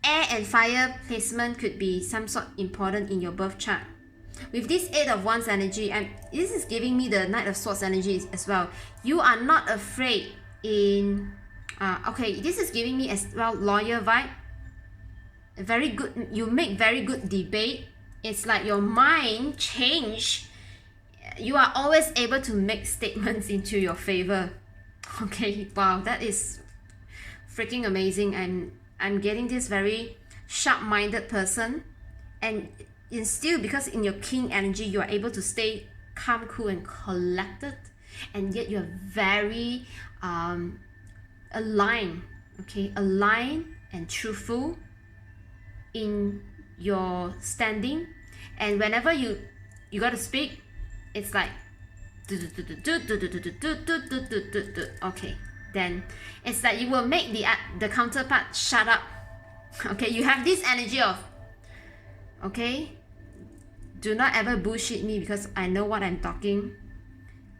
A: air and fire placement could be some sort important in your birth chart. With this 8 of Wands energy, and this is giving me the Knight of Swords energy as well. You are not afraid in okay, this is giving me as well lawyer vibe. Very good, you make very good debate. It's like your mind change. You are always able to make statements into your favor. Okay, wow, that is freaking amazing. I'm getting this very sharp-minded person, and still, because in your king energy you are able to stay calm, cool and collected, and yet you're very aligned, okay, aligned and truthful in your standing. And whenever you got to speak, it's like okay, then it's like you will make the counterpart shut up. Okay, you have this energy of, okay, do not ever bullshit me because I know what I'm talking.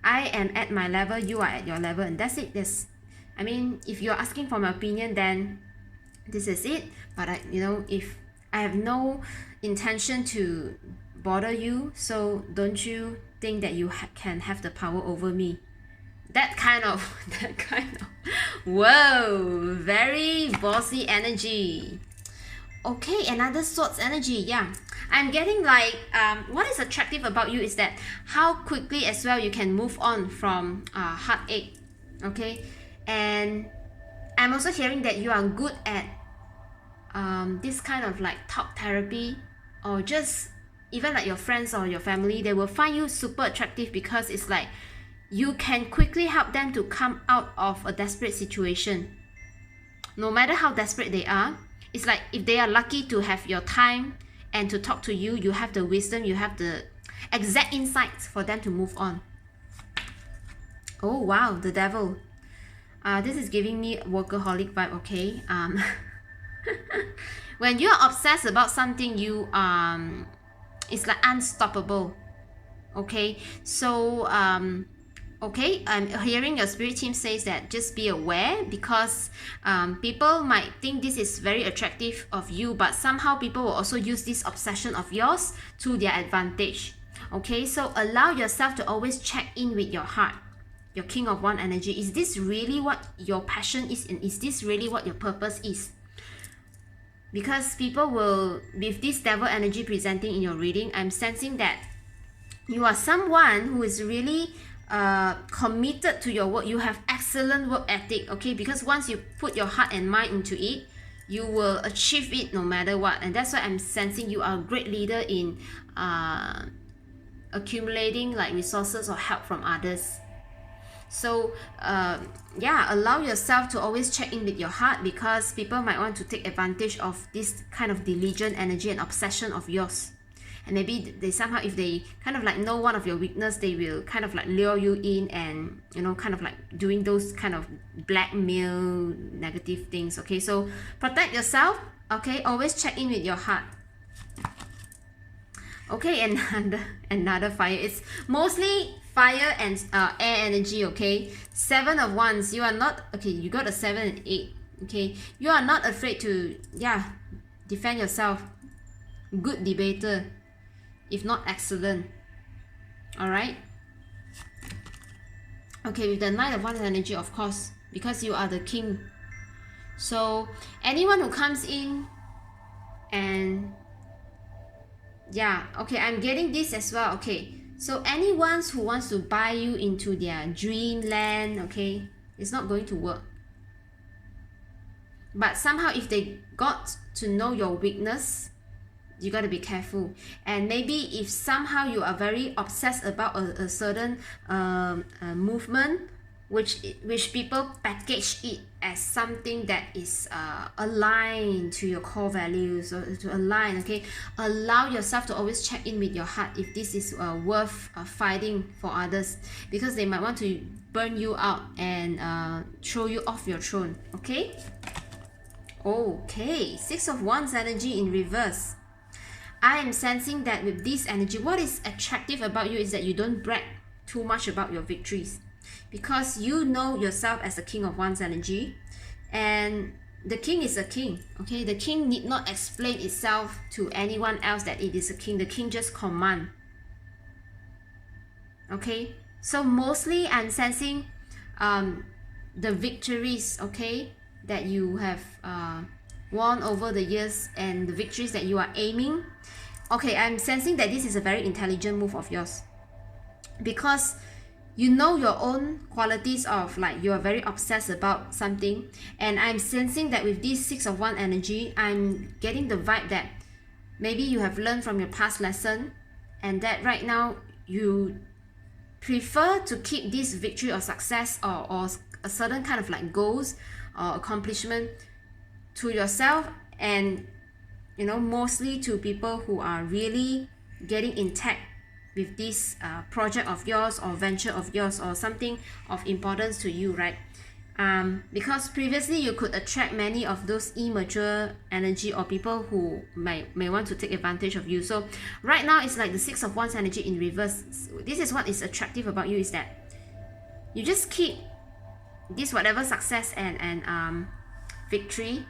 A: I am at my level, you are at your level, and that's it. I mean, if you're asking for my opinion, then this is it. But if I have no intention to bother you, so don't you think that you can have the power over me. That kind of whoa, very bossy energy. Okay, another Swords energy. Yeah, I'm getting like what is attractive about you is that how quickly as well you can move on from heartache. Okay, and I'm also hearing that you are good at this kind of like talk therapy, or just even like your friends or your family, they will find you super attractive because it's like you can quickly help them to come out of a desperate situation. No matter how desperate they are, it's like if they are lucky to have your time and to talk to you, you have the wisdom, you have the exact insights for them to move on. Oh wow, the devil. This is giving me workaholic vibe, okay? When you are obsessed about something, you it's like unstoppable. Okay, so okay, I'm hearing your spirit team says that just be aware, because people might think this is very attractive of you, but somehow people will also use this obsession of yours to their advantage. Okay, so allow yourself to always check in with your heart, your King of Wands energy. Is this really what your passion is, and is this really what your purpose is? Because people will, with this devil energy presenting in your reading, I'm sensing that you are someone who is really committed to your work. You have excellent work ethic, okay? Because once you put your heart and mind into it, you will achieve it no matter what. And that's why I'm sensing you are a great leader in accumulating like resources or help from others. So yeah, allow yourself to always check in with your heart, because people might want to take advantage of this kind of diligent energy and obsession of yours. And maybe they somehow, if they kind of like know one of your weakness, they will kind of like lure you in and kind of like doing those kind of blackmail negative things. Okay, so protect yourself. Okay, always check in with your heart. Okay, and another fire. It's mostly fire and air energy. Okay, 7 of Wands. You are not, okay, you got a 7 and 8. Okay, you are not afraid to defend yourself. Good debater, if not excellent. All right. Okay, with the 9 of Wands energy, of course, because you are the king. So anyone who comes in and okay, I'm getting this as well. Okay, so anyone who wants to buy you into their dreamland, okay, it's not going to work. But somehow if they got to know your weakness, you got to be careful. And maybe if somehow you are very obsessed about a certain movement, which people package it as something that is aligned to your core values, or to align, okay, allow yourself to always check in with your heart if this is worth fighting for others, because they might want to burn you out and throw you off your throne. Okay, Six of Wands energy in reverse. I am sensing that with this energy, what is attractive about you is that you don't brag too much about your victories, because you know yourself as the King of Wands energy, and the king is a king. Okay, the king need not explain itself to anyone else that it is a king. The king just command. Okay, so mostly I'm sensing the victories, okay, that you have won over the years, and the victories that you are aiming. Okay, I'm sensing that this is a very intelligent move of yours, because you know your own qualities of like you are very obsessed about something. And I'm sensing that with this Six of Wands energy, I'm getting the vibe that maybe you have learned from your past lesson, and that right now you prefer to keep this victory or success or a certain kind of like goals or accomplishment to yourself, and you know, mostly to people who are really getting intact with this project of yours or venture of yours or something of importance to you, right? Because previously you could attract many of those immature energy or people who may want to take advantage of you. So right now it's like the Six of Wands energy in reverse. This is what is attractive about you, is that you just keep this whatever success and victory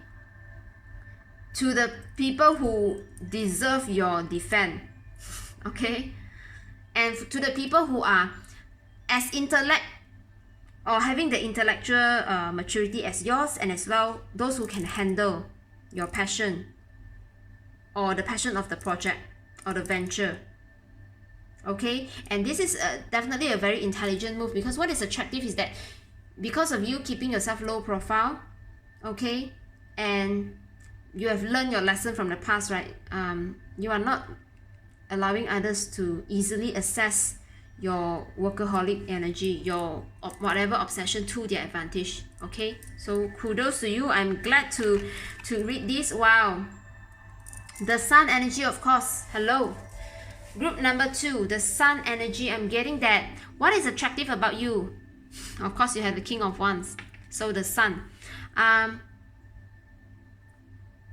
A: to the people who deserve your defense. Okay, and to the people who are as intellect or having the intellectual maturity as yours, and as well those who can handle your passion or the passion of the project or the venture. Okay, and this is definitely a very intelligent move, because what is attractive is that because of you keeping yourself low profile, okay, and you have learned your lesson from the past, right? You are not allowing others to easily access your workaholic energy, your whatever obsession, to their advantage. Okay, so kudos to you. I'm glad to read this. Wow, the Sun energy, of course. Hello, group number 2, the Sun energy. I'm getting that. What is attractive about you? Of course, you have the King of Wands, so the Sun.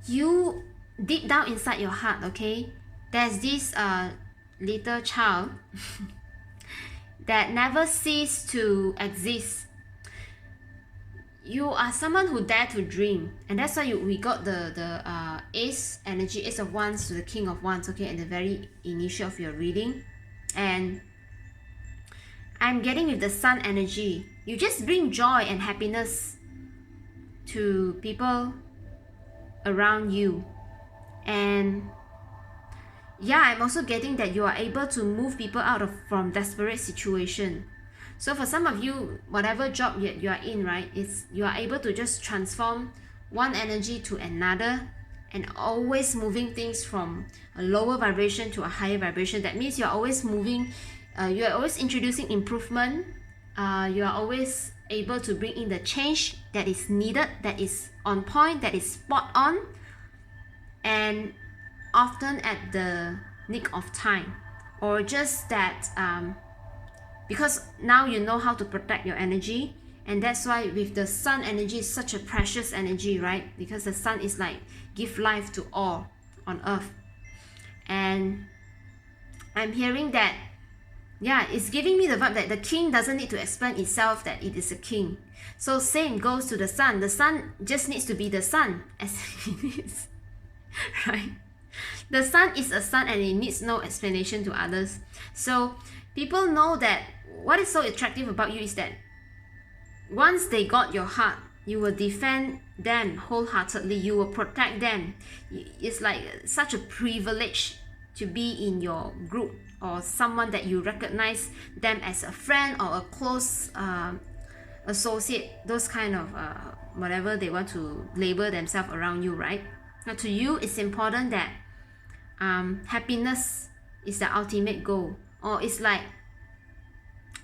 A: You deep down inside your heart, okay, there's this little child that never cease to exist. You are someone who dare to dream, and that's why we got the Ace energy, Ace of Wands to the King of Wands, okay, at the very initial of your reading. And I'm getting with the Sun energy, you just bring joy and happiness to people around you. And yeah, I'm also getting that you are able to move people out from desperate situation. So for some of you, whatever job you are in, right, you are able to just transform one energy to another, and always moving things from a lower vibration to a higher vibration. That means you're always moving, you are always introducing improvement, you are always able to bring in the change that is needed, that is on point, that is spot on, and often at the nick of time. Or just that because now you know how to protect your energy, and that's why with the Sun energy is such a precious energy, right? Because the Sun is like give life to all on earth. And I'm hearing that, yeah, it's giving me the vibe that the king doesn't need to explain itself that it is a king. So same goes to the Sun. The Sun just needs to be the Sun as it is, right? The Sun is a sun, and it needs no explanation to others. So people know that what is so attractive about you is that once they got your heart, you will defend them wholeheartedly, you will protect them. It's like such a privilege to be in your group, or someone that you recognize them as a friend or a associate those kind of whatever they want to label themselves around you, right? Now to you, it's important that happiness is the ultimate goal, or it's like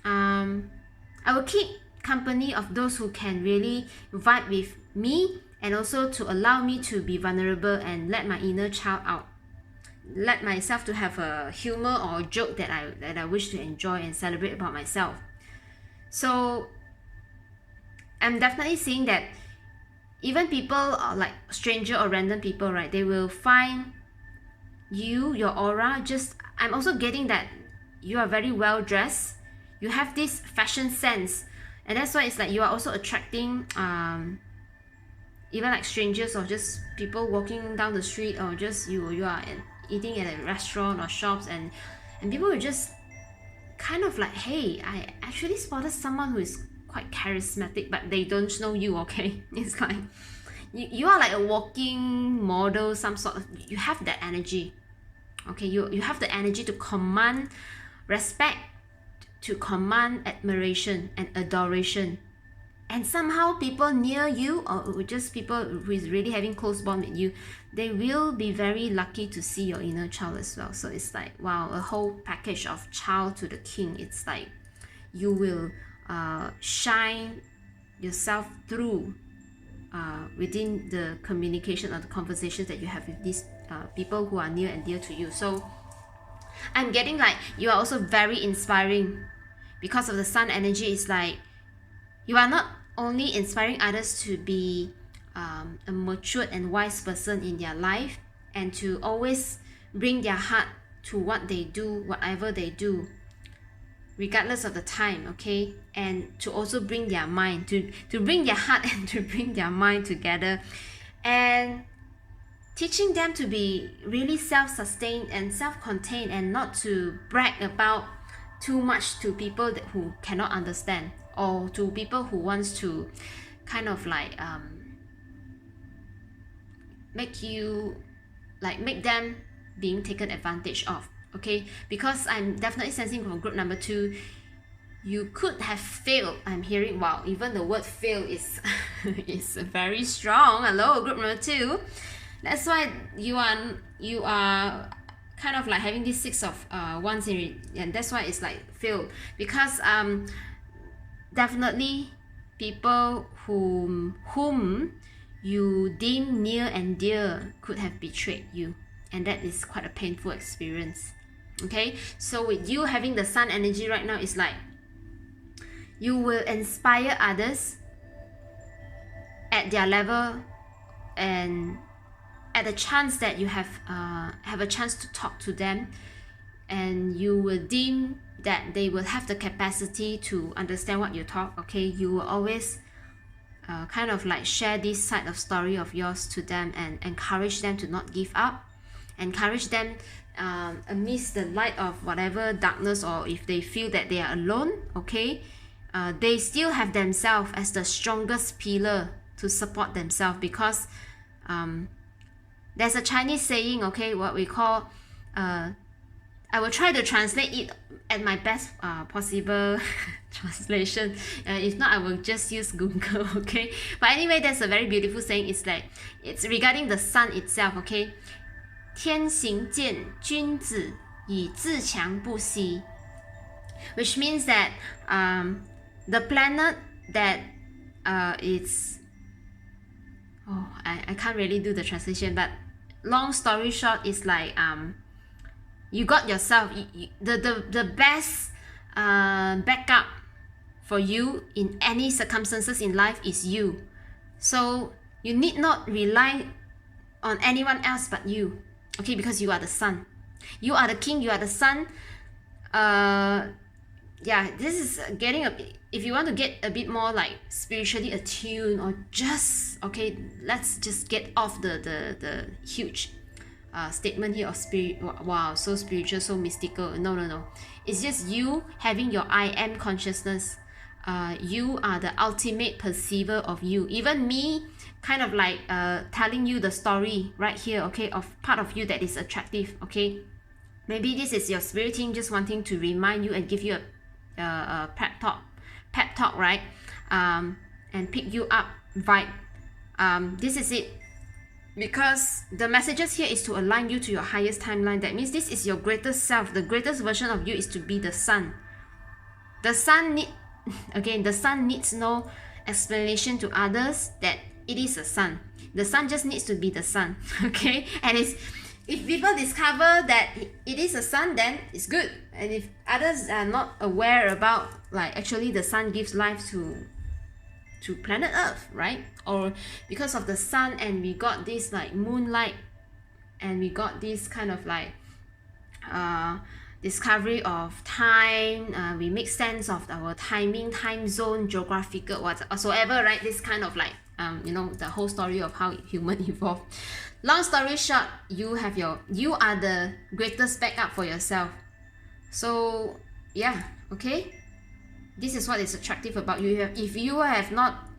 A: I will keep company of those who can really vibe with me, and also to allow me to be vulnerable and let my inner child out, let myself to have a humor or a joke that I wish to enjoy and celebrate about myself. So I'm definitely seeing that even people like stranger or random people, right, they will find you, your aura, just I'm also getting that you are very well dressed, you have this fashion sense, and that's why it's like you are also attracting even like strangers or just people walking down the street, or just you are eating at a restaurant or shops, and people will just kind of like, hey, I actually spotted someone who is quite charismatic, but they don't know you, okay? It's like you are like a walking model, some sort of, you have that energy, okay? You have the energy to command respect, to command admiration and adoration, and somehow people near you, or just people who is really having close bond with you, they will be very lucky to see your inner child as well. So it's like, wow, a whole package of child to the king. It's like you will shine yourself through within the communication or the conversations that you have with these people who are near and dear to you. So I'm getting like you are also very inspiring because of the sun energy. It's like you are not only inspiring others to be a matured and wise person in their life, and to always bring their heart to what they do, whatever they do, regardless of the time, okay? And to also bring their mind, to bring their heart and to bring their mind together, and teaching them to be really self-sustained and self-contained, and not to brag about too much to people who cannot understand, or to people who wants to kind of like make them being taken advantage of, okay? Because I'm definitely sensing from group number 2, you could have failed. I'm hearing, wow, even the word fail is is very strong. Hello, group number 2. That's why you are kind of like having this 6 of wands in it, and that's why it's like failed, because definitely people whom you deem near and dear could have betrayed you, and that is quite a painful experience, okay? So with you having the sun energy right now, it's like you will inspire others at their level, and at the chance that you have a chance to talk to them, and you will deem that they will have the capacity to understand what you talk, okay? You will always kind of like share this side of story of yours to them, and encourage them to not give up, encourage them amidst the light of whatever darkness, or if they feel that they are alone, okay? They still have themselves as the strongest pillar to support themselves, because there's a Chinese saying, okay, what we call I will try to translate it at my best possible translation. If not, I will just use Google, okay? But anyway, that's a very beautiful saying. It's like, it's regarding the sun itself, okay? 天行健，君子以自强不息. Which means that the planet that is... Oh, I can't really do the translation, but long story short, it's like you got yourself, the best backup for you in any circumstances in life is you. So you need not rely on anyone else but you, okay? Because you are the sun, you are the king, you are the sun. Yeah, this is getting a bit, if you want to get a bit more like spiritually attuned, or just, okay, let's just get off the huge statement here of spirit, wow, so spiritual, so mystical. No, it's just you having your I am consciousness. You are the ultimate perceiver of you. Even me kind of like telling you the story right here, okay, of part of you that is attractive, okay? Maybe this is your spirit team just wanting to remind you and give you a pep talk, right? and pick you up vibe. This is it. Because the messages here is to align you to your highest timeline. That means this is your greatest self. The greatest version of you is to be the sun. The sun the sun needs no explanation to others that it is a sun. The sun just needs to be the sun. Okay? And if people discover that it is a sun, then it's good. And if others are not aware about, like, actually the sun gives life to planet Earth, right? Or because of the sun and we got this like moonlight, and we got this kind of like discovery of time, we make sense of our timing, time zone, geographical whatsoever, right? This kind of like you know, the whole story of how human evolved. Long story short, you are the greatest backup for yourself. So yeah, okay, this is what is attractive about you. If you have not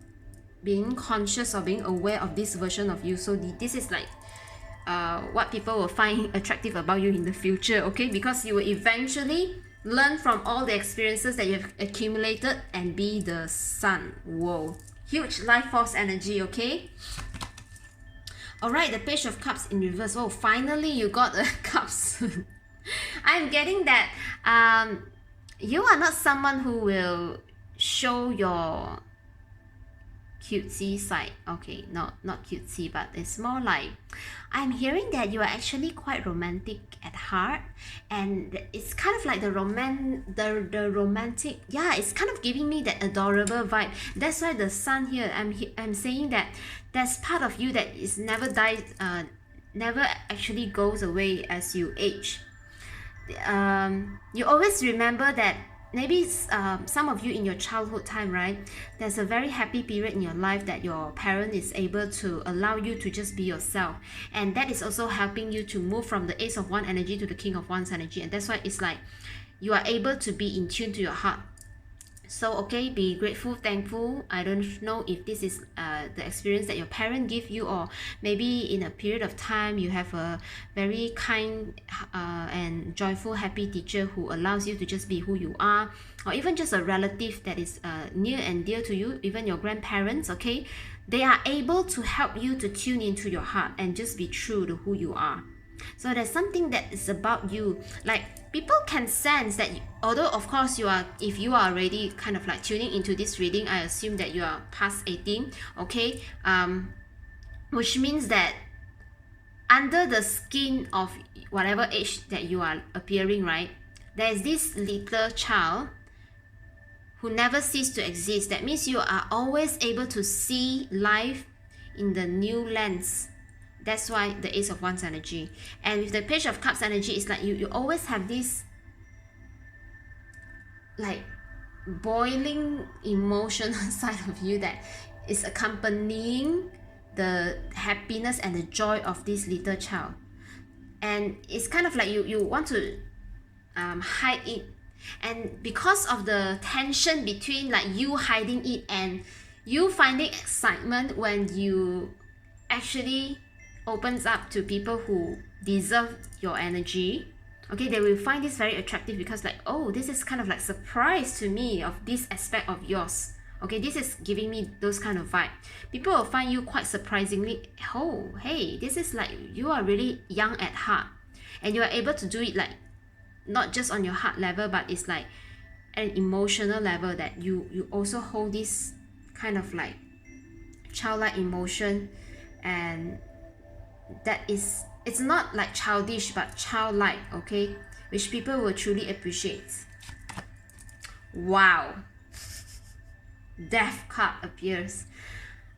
A: been conscious or being aware of this version of you, so this is like what people will find attractive about you in the future, okay? Because you will eventually learn from all the experiences that you have accumulated and be the sun. Whoa, huge life force energy, okay? Alright, the Page of Cups in reverse. Oh, finally you got the cups. I'm getting that you are not someone who will show your cutesy side. Okay, not cutesy, but it's more like, I'm hearing that you are actually quite romantic at heart, and it's kind of like the romantic, yeah, it's kind of giving me that adorable vibe. That's why the sun here, I'm saying that there's part of you that is never dies, never actually goes away as you age. You always remember that maybe some of you in your childhood time, right, there's a very happy period in your life that your parent is able to allow you to just be yourself, and that is also helping you to move from the Ace of Wands energy to the King of Wands energy, and that's why it's like you are able to be in tune to your heart. So okay, be grateful, thankful. I don't know if this is the experience that your parent give you, or maybe in a period of time you have a very kind and joyful, happy teacher who allows you to just be who you are, or even just a relative that is near and dear to you, even your grandparents, okay? They are able to help you to tune into your heart and just be true to who you are. So there's something that is about you, like people can sense that although of course if you are already kind of like tuning into this reading, I assume that you are past 18, okay, which means that under the skin of whatever age that you are appearing, right, there's this little child who never cease to exist. That means you are always able to see life in the new lens. That's why the Ace of Wands energy. And with the Page of Cups energy, it's like you always have this like boiling emotional side of you that is accompanying the happiness and the joy of this little child. And it's kind of like you want to hide it. And because of the tension between like you hiding it and you finding excitement when you actually opens up to people who deserve your energy, okay, they will find this very attractive because like, oh, this is kind of like surprise to me of this aspect of yours, okay, this is giving me those kind of vibe. People will find you quite surprisingly, oh, hey, this is like you are really young at heart, and you are able to do it like not just on your heart level, but it's like an emotional level, that you also hold this kind of like childlike emotion, and that is, it's not like childish but childlike, okay, which people will truly appreciate. Wow, Death card appears.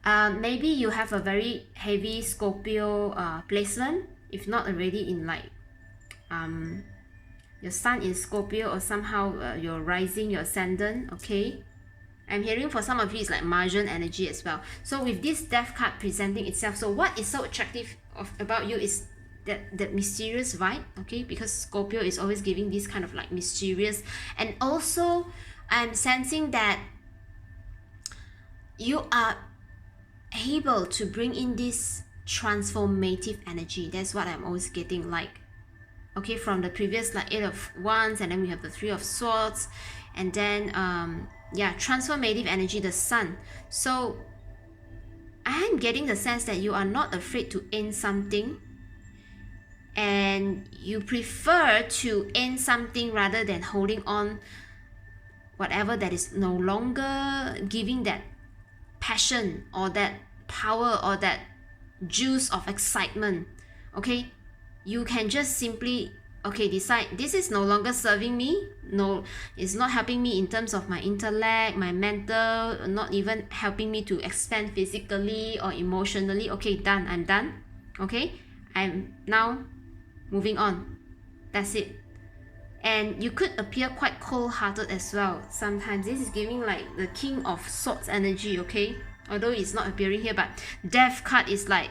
A: Maybe you have a very heavy Scorpio placement, if not already in like your sun in Scorpio, or somehow your rising, your ascendant, okay. I'm hearing for some of you it's like Martian energy as well. So with this Death card presenting itself, so what is so attractive about you is that mysterious vibe, okay, because Scorpio is always giving this kind of like mysterious, and also I'm sensing that you are able to bring in this transformative energy. That's what I'm always getting, like, okay, from the previous like 8 of Wands, and then we have the 3 of Swords, and then yeah, transformative energy, the Sun. So I am getting the sense that you are not afraid to end something, and you prefer to end something rather than holding on whatever that is no longer giving that passion or that power or that juice of excitement. Okay, you can just simply decide this is no longer serving me, no, it's not helping me in terms of my intellect, my mental, not even helping me to expand physically or emotionally. Okay, done, I'm done. Okay, I'm now moving on. That's it. And you could appear quite cold-hearted as well sometimes. This is giving like the King of Swords energy, okay, although it's not appearing here, but Death card is like,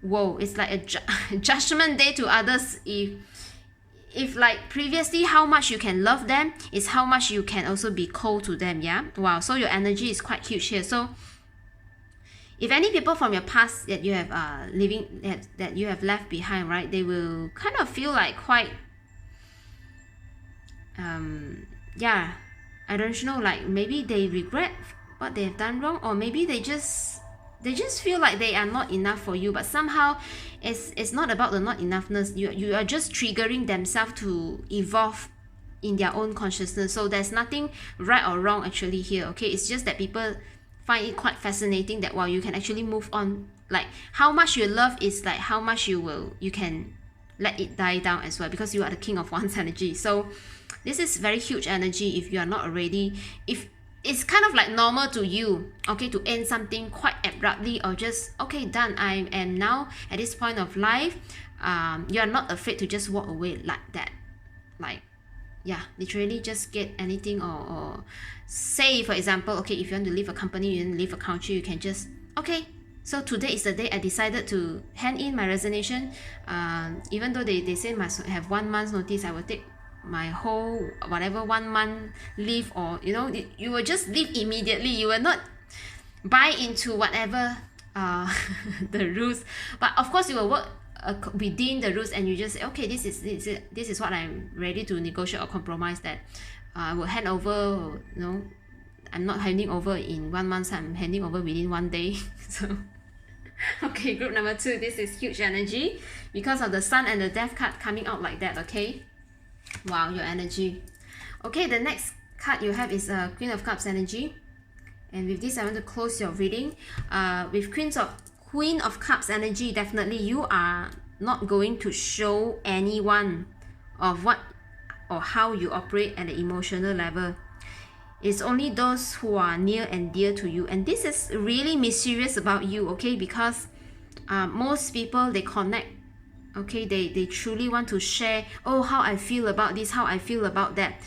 A: whoa, it's like a judgment day to others. If like previously how much you can love them is how much you can also be cold to them. Yeah, wow, so your energy is quite huge here. So if any people from your past that you have that you have left behind, right, they will kind of feel like quite yeah, I don't know, like maybe they regret what they have done wrong, or maybe they just feel like they are not enough for you. But somehow it's not about the not enoughness. You are just triggering themselves to evolve in their own consciousness. So there's nothing right or wrong actually here, okay? It's just that people find it quite fascinating that while you can actually move on, like how much you love is like how much you can let it die down as well, because you are the King of Wands energy. So this is very huge energy. If you are not already, if it's kind of like normal to you, okay, to end something quite abruptly, or just okay, done, I am now at this point of life, you are not afraid to just walk away like that, like yeah, literally just get anything, or say for example, okay, if you want to leave a company, you want to leave a country, you can just okay, so today is the day I decided to hand in my resignation. Even though they say must have 1 month's notice, I will take my whole whatever 1 month leave, or you know, you will just leave immediately. You will not buy into whatever the rules, but of course you will work within the rules, and you just say okay, this is what I'm ready to negotiate or compromise, that I will hand over, you know, I'm not handing over in 1 month, I'm handing over within 1 day. So okay, group number 2, this is huge energy because of the Sun and the Death card coming out like that. Okay, wow, your energy. Okay, the next card you have is Queen of Cups energy, and with this I want to close your reading. With Queen of Cups energy, definitely you are not going to show anyone of what or how you operate at the emotional level. It's only those who are near and dear to you, and this is really mysterious about you, okay, because most people, they connect, okay, they truly want to share, oh, how I feel about this, how I feel about that.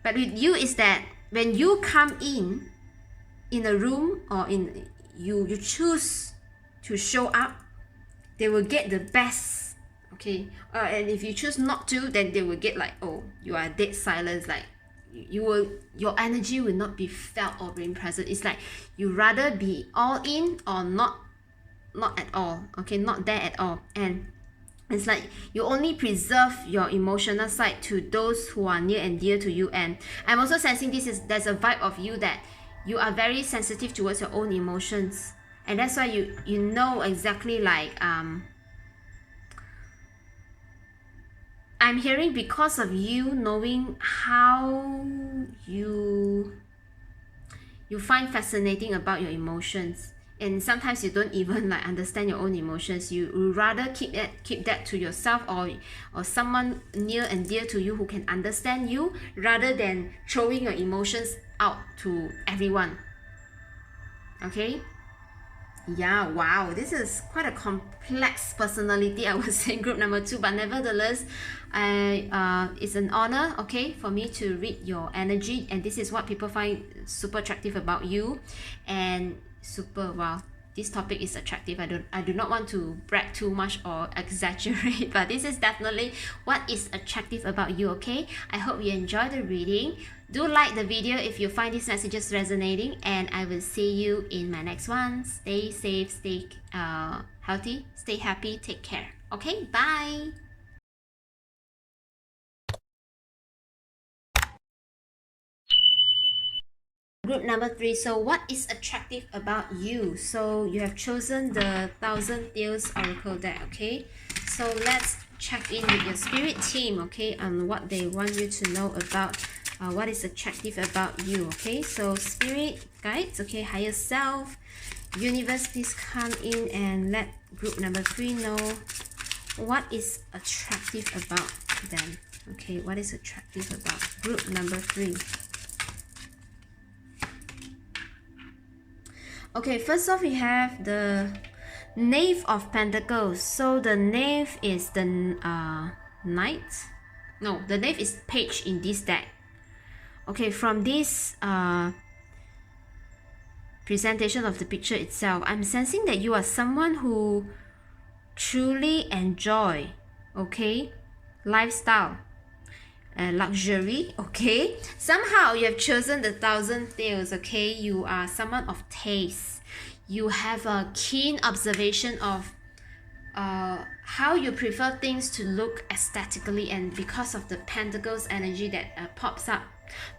A: But with you is that when you come in a room, or you choose to show up, they will get the best, okay, and if you choose not to, then they will get like, oh, you are dead silence, like your energy will not be felt or being present. It's like you rather be all in or not at all, okay, not there at all. And it's like you only preserve your emotional side to those who are near and dear to you. And I'm also sensing there's a vibe of you that you are very sensitive towards your own emotions, and that's why you know exactly, like I'm hearing, because of you knowing how you find fascinating about your emotions, and sometimes you don't even like understand your own emotions. You rather keep that to yourself, or someone near and dear to you who can understand you, rather than throwing your emotions out to everyone. Okay, yeah, wow, this is quite a complex personality, I would say, group number 2, but nevertheless, it's an honor, okay, for me to read your energy, and this is what people find super attractive about you, and super, wow, this topic is attractive. I do not want to brag too much or exaggerate, but this is definitely what is attractive about you. Okay, I hope you enjoy the reading. Do like the video if you find these messages resonating, and I will see you in my next one. Stay safe, stay healthy, stay happy, take care. Okay, bye. Group number 3. So what is attractive about you? So you have chosen the 1000 Oracle deck, okay? So let's check in with your spirit team, okay, on what they want you to know about what is attractive about you, okay? So spirit guides, okay, higher self, universe, please come in and let group number 3 know what is attractive about them. Okay, what is attractive about group number 3? Okay, first off, we have the Knave of Pentacles. So the Knave is the Knight. No, the Knave is Page in this deck. Okay, from this presentation of the picture itself, I'm sensing that you are someone who truly enjoy, okay, lifestyle and luxury, okay. Somehow you have chosen the 1000 Tails, okay. You are someone of taste. You have a keen observation of how you prefer things to look aesthetically, and because of the Pentacles energy that pops up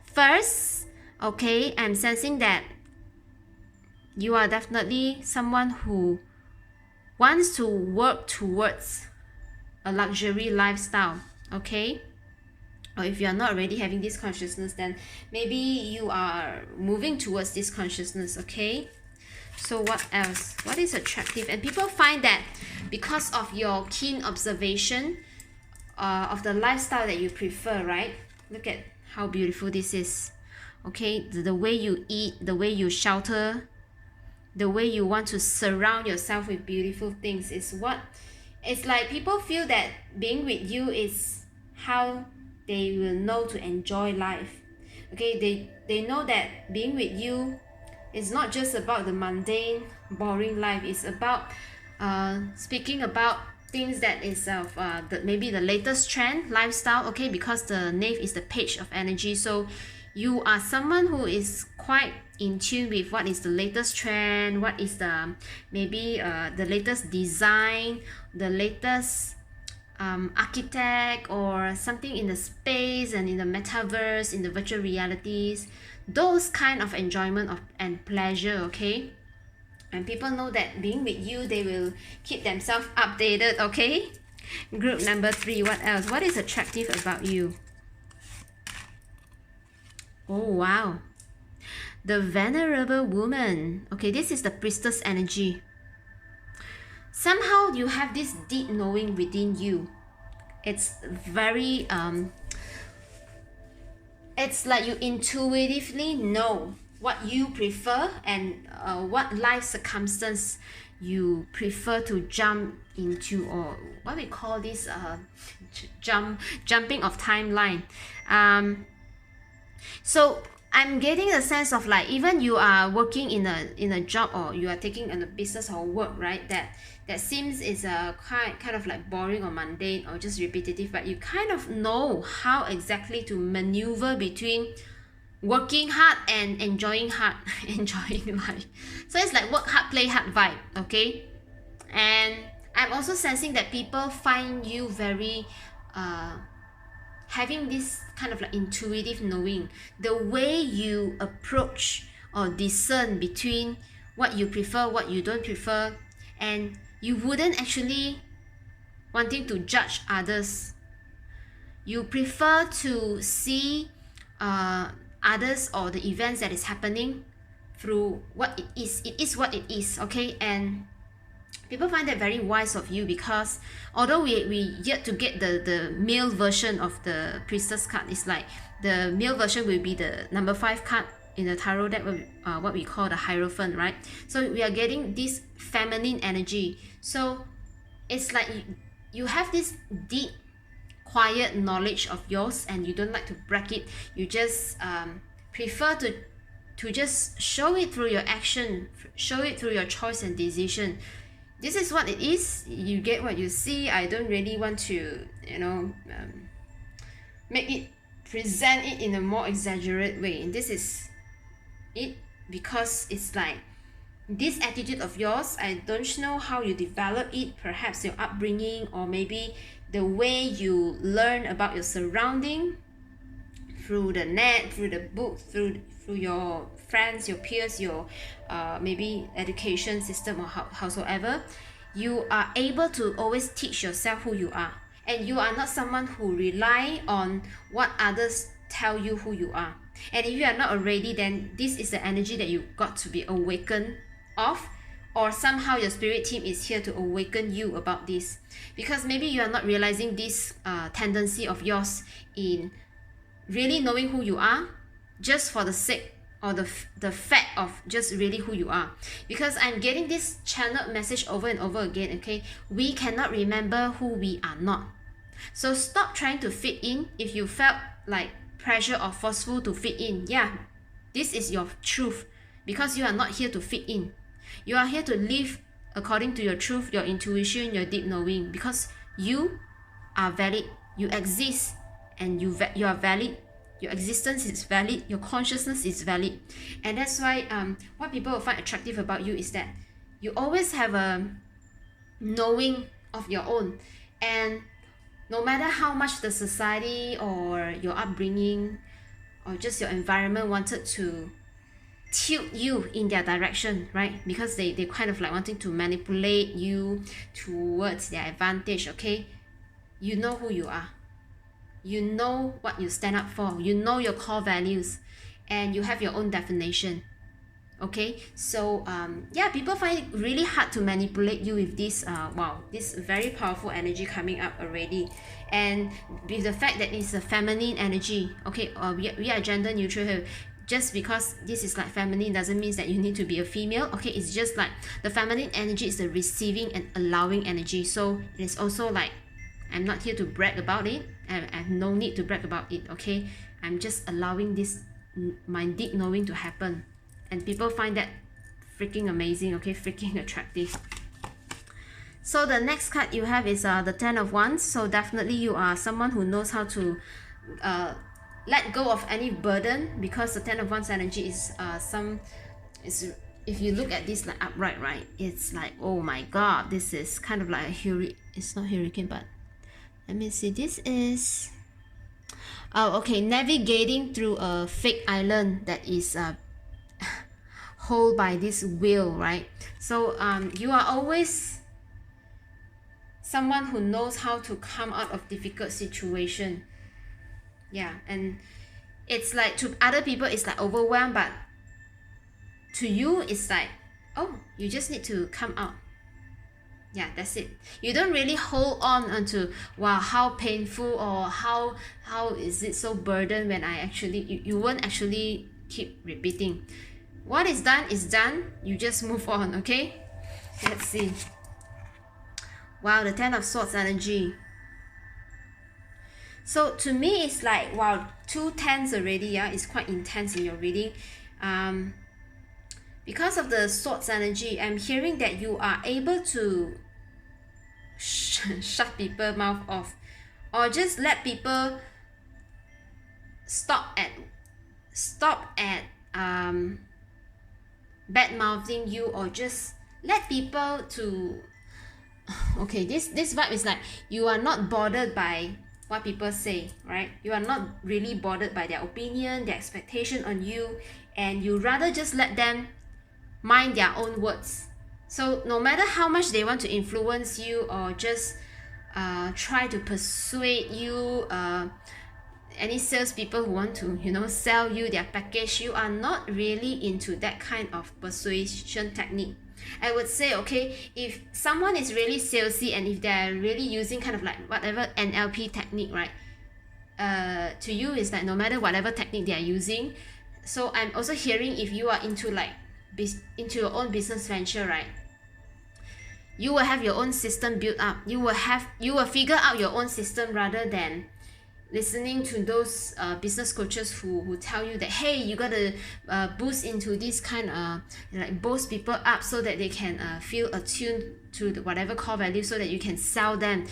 A: first, okay, I'm sensing that you are definitely someone who wants to work towards a luxury lifestyle, okay. Or if you are not already having this consciousness, then maybe you are moving towards this consciousness, okay. So what else? What is attractive? And people find that because of your keen observation of the lifestyle that you prefer, right? Look at how beautiful this is, okay. The way you eat, the way you shelter, the way you want to surround yourself with beautiful things is what, it's like people feel that being with you is how they will know to enjoy life, okay. They know that being with you is not just about the mundane, boring life. It's about speaking about things that is of maybe the latest trend lifestyle, okay, because the Knave is the Page of energy. So you are someone who is quite in tune with what is the latest trend, what is the maybe the latest design, the latest architect, or something in the space and in the metaverse, in the virtual realities, those kind of enjoyment of and pleasure, okay. And people know that being with you, they will keep themselves updated, okay. Group number 3, what else? What is attractive about you? Oh wow, the Venerable Woman. Okay, this is the Priestess energy. Somehow you have this deep knowing within you. It's very it's like you intuitively know what you prefer and what life circumstance you prefer to jump into, or what we call this jumping of timeline. So I'm getting a sense of like, even you are working in a job, or you are taking on a business or work, right, that seems is a kind of like boring or mundane or just repetitive, but you kind of know how exactly to maneuver between working hard and enjoying life. So it's like work hard, play hard vibe, okay. And I'm also sensing that people find you very having this kind of like intuitive knowing, the way you approach or discern between what you prefer, what you don't prefer, and you wouldn't actually wanting to judge others. You prefer to see others or the events that is happening through what it is. It is what it is, okay. And people find that very wise of you, because although we yet to get the male version of the Priestess card, it's like the male version will be the number 5 card in the tarot deck, what we call the Hierophant, right? So we are getting this feminine energy. So it's like you have this deep, quiet knowledge of yours, and you don't like to brag it. You just prefer to just show it through your action, show it through your choice and decision. This is what it is. You get what you see. I don't really want to, present it in a more exaggerated way. And this is it, because it's like this attitude of yours, I don't know how you develop it, perhaps your upbringing, or maybe the way you learn about your surrounding through the net, through the book, through your friends, your peers, your maybe education system or howsoever, you are able to always teach yourself who you are. And you are not someone who rely on what others tell you who you are. And if you are not already, then this is the energy that you got to be awakened of, or somehow your spirit team is here to awaken you about this, because maybe you are not realizing this tendency of yours in really knowing who you are just for the sake or the fact of just really who you are. Because I'm getting this channeled message over and over again, okay? We cannot remember who we are not. So stop trying to fit in. If you felt like pressure or forceful to fit in, yeah, this is your truth, because you are not here to fit in. You are here to live according to your truth, your intuition, your deep knowing, because you are valid, you exist, and you are valid. Your existence is valid, your consciousness is valid. And that's why what people will find attractive about you is that you always have a knowing of your own. And no matter how much the society or your upbringing or just your environment wanted to tilt you in their direction, right? Because they kind of like wanting to manipulate you towards their advantage, okay? You know who you are. You know what you stand up for. You know your core values, and you have your own definition. Okay, so yeah, people find it really hard to manipulate you with this this very powerful energy coming up already. And with the fact that it's a feminine energy, okay, we are gender neutral here. Just because this is like feminine doesn't mean that you need to be a female, okay? It's just like the feminine energy is the receiving and allowing energy. So it is also like, I'm not here to brag about it. I have no need to brag about it, okay? I'm just allowing this, my deep knowing, to happen. And people find that freaking amazing, okay? Freaking attractive. So the next card you have is the Ten of Wands. So definitely you are someone who knows how to let go of any burden, because the Ten of Wands energy is if you look at this like upright, right? It's like, oh my god, this is kind of like a it's not hurricane, but let me see, this is navigating through a fake island that is held by this wheel, right? So you are always someone who knows how to come out of difficult situation. Yeah, and it's like to other people it's like overwhelmed, but to you it's like, oh, you just need to come out. Yeah, that's it. You don't really hold on unto, wow, how painful, or how is it so burdened when I actually, you won't actually keep repeating. What is done is done. You just move on, okay? Let's see. Wow, the Ten of Swords energy. So to me it's like, wow, 2 tens already. Yeah, it's quite intense in your reading. Because of the Swords energy, I'm hearing that you are able to shut people's mouth off, or just let people stop at bad mouthing you, or just let people to okay, this vibe is like you are not bothered by what people say, right? You are not really bothered by their opinion, their expectation on you, and you rather just let them mind their own words. So no matter how much they want to influence you, or just try to persuade you, any salespeople who want to, sell you their package, you are not really into that kind of persuasion technique. I would say, okay, if someone is really salesy, and if they're really using kind of like whatever NLP technique, right? To you is like no matter whatever technique they are using. So I'm also hearing, if you are into like into your own business venture, right? You will have your own system built up. You will figure out your own system, rather than listening to those business coaches who tell you that, hey, you gotta boost into this kind of like boost people up so that they can feel attuned to whatever core value, so that you can sell them.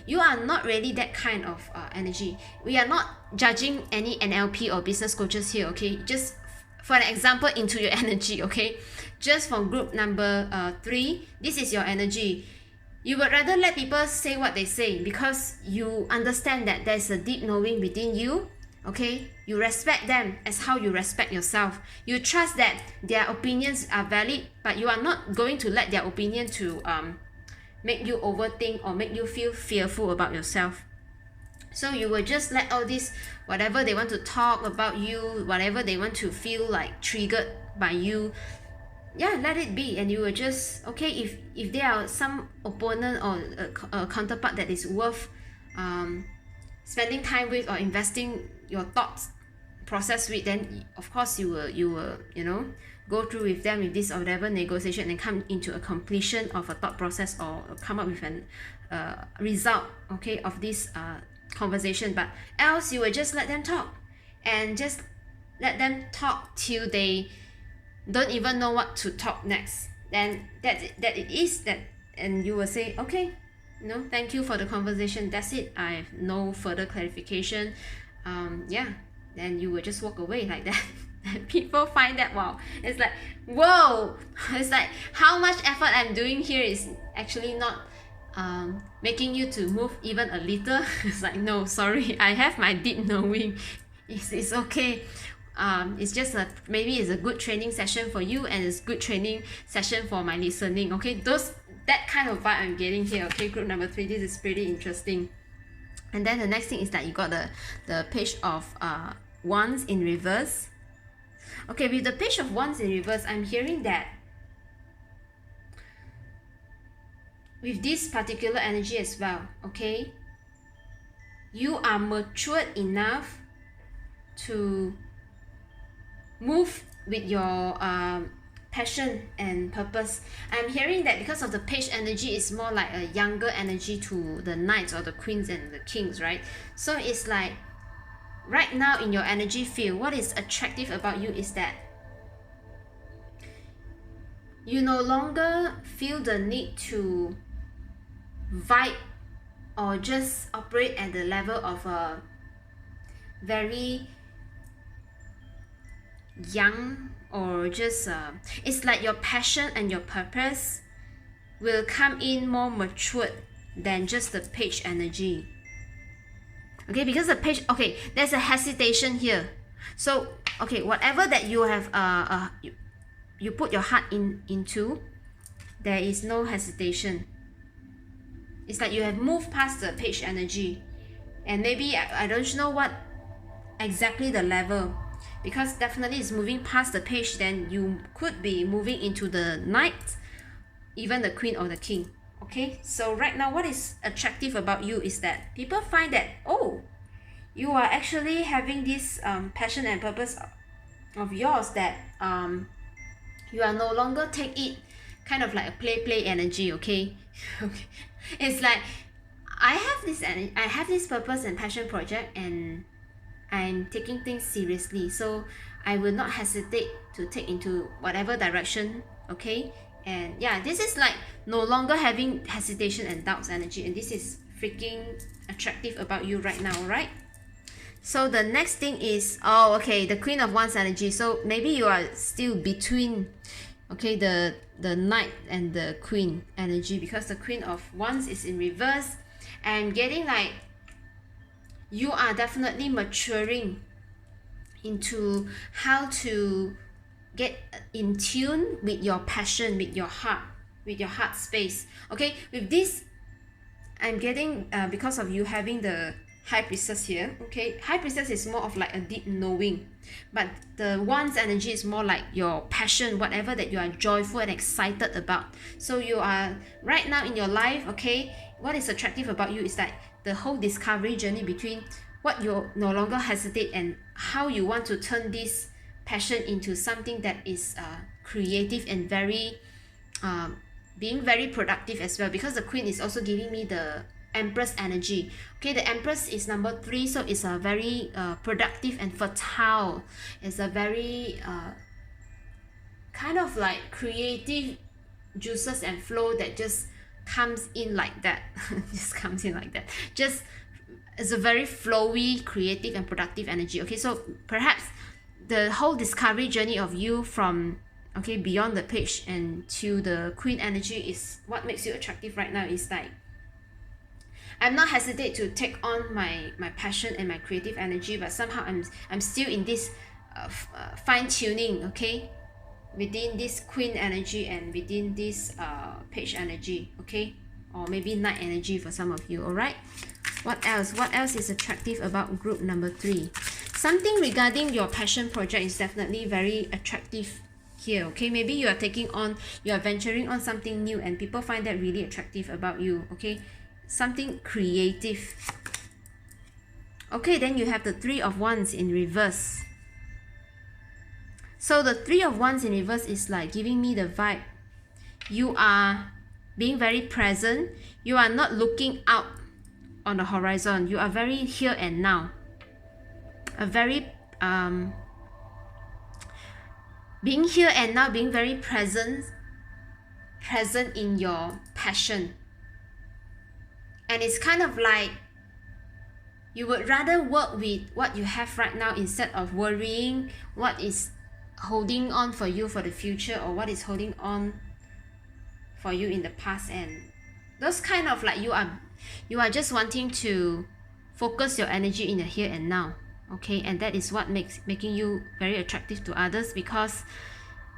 A: You are not really that kind of energy. We are not judging any NLP or business coaches here, okay? Just for an example into your energy, okay? Just for group number 3, this is your energy. You would rather let people say what they say, because you understand that there's a deep knowing within you Okay, you respect them as how you respect yourself. You trust that their opinions are valid, but you are not going to let their opinion to make you overthink or make you feel fearful about yourself. So you will just let all this, whatever they want to talk about you, whatever they want to feel like triggered by you, yeah, let it be. And you will just, okay, if there are some opponent or a counterpart that is worth spending time with or investing your thoughts process with, then of course you will you know, go through with them with this or whatever negotiation and come into a completion of a thought process or come up with an result, okay, of this conversation. But else you will just let them talk and just let them talk till they don't even know what to talk next. Then that it is that, and you will say, okay, no, thank you for the conversation, that's it, I have no further clarification. Yeah, then you will just walk away like that. And people find that, wow, it's like, whoa, it's like how much effort I'm doing here is actually not making you to move even a little. It's like, no, sorry, I have my deep knowing. It's okay. It's just maybe it's a good training session for you, and it's good training session for my listening. Okay, that kind of vibe I'm getting here. Okay, group number 3, this is pretty interesting. And then the next thing is that you got the page of wands in reverse. Okay, with the page of wands in reverse, I'm hearing that with this particular energy as well, okay, you are matured enough to move with your passion and purpose. I'm hearing that because of the page energy, is more like a younger energy to the knights or the queens and the kings, right? So it's like right now in your energy field, what is attractive about you is that you no longer feel the need to vibe or just operate at the level of a very young, or just it's like your passion and your purpose will come in more matured than just the page energy. Okay, because the page, okay, there's a hesitation here. So okay, whatever that you have you put your heart into, there is no hesitation. It's like you have moved past the page energy, and maybe I don't know what exactly the level, because definitely it's moving past the page, then you could be moving into the knight, even the queen or the king. Okay, so right now what is attractive about you is that people find that, oh, you are actually having this passion and purpose of yours, that you are no longer take it kind of like a play energy. Okay. Okay, it's like I have this energy, I have this purpose and passion project, and I'm taking things seriously, so I will not hesitate to take into whatever direction. Okay, and yeah, this is like no longer having hesitation and doubts energy, and this is freaking attractive about you right now, right? So the next thing is, oh, okay, the Queen of Wands energy. So maybe you are still between, okay, the Knight and the Queen energy, because the Queen of Wands is in reverse. I'm getting like you are definitely maturing into how to get in tune with your passion, with your heart space. Okay, with this, I'm getting because of you having the High Priestess here. Okay, High Priestess is more of like a deep knowing, but the Wands energy is more like your passion, whatever that you are joyful and excited about. So you are right now in your life, okay, what is attractive about you is that the whole discovery journey between what you no longer hesitate and how you want to turn this passion into something that is creative and very being very productive as well, because the Queen is also giving me the Empress energy. Okay, the Empress is number 3, so it's a very productive and fertile. It's a very kind of like creative juices and flow that just comes in like that. Just comes in like that. Just it's a very flowy, creative and productive energy. Okay, so perhaps the whole discovery journey of you from beyond the page and to the Queen energy is what makes you attractive right now. Is like I'm not hesitate to take on my passion and my creative energy, but somehow I'm still in this fine tuning, okay, within this Queen energy and within this Page energy, okay, or maybe Knight energy for some of you. All right, what else is attractive about group number 3? Something regarding your passion project is definitely very attractive here, okay. Maybe you are venturing on something new and people find that really attractive about you, okay. Something creative. Okay, then you have the Three of Wands in reverse. So the Three of Wands in reverse is like giving me the vibe you are being very present. You are not looking out on the horizon. You are very here and now. A very being here and now, being very present in your passion. And it's kind of like you would rather work with what you have right now instead of worrying what is holding on for you for the future, or what is holding on for you in the past. And those kind of like you are just wanting to focus your energy in the here and now, okay. And that is what making you very attractive to others, because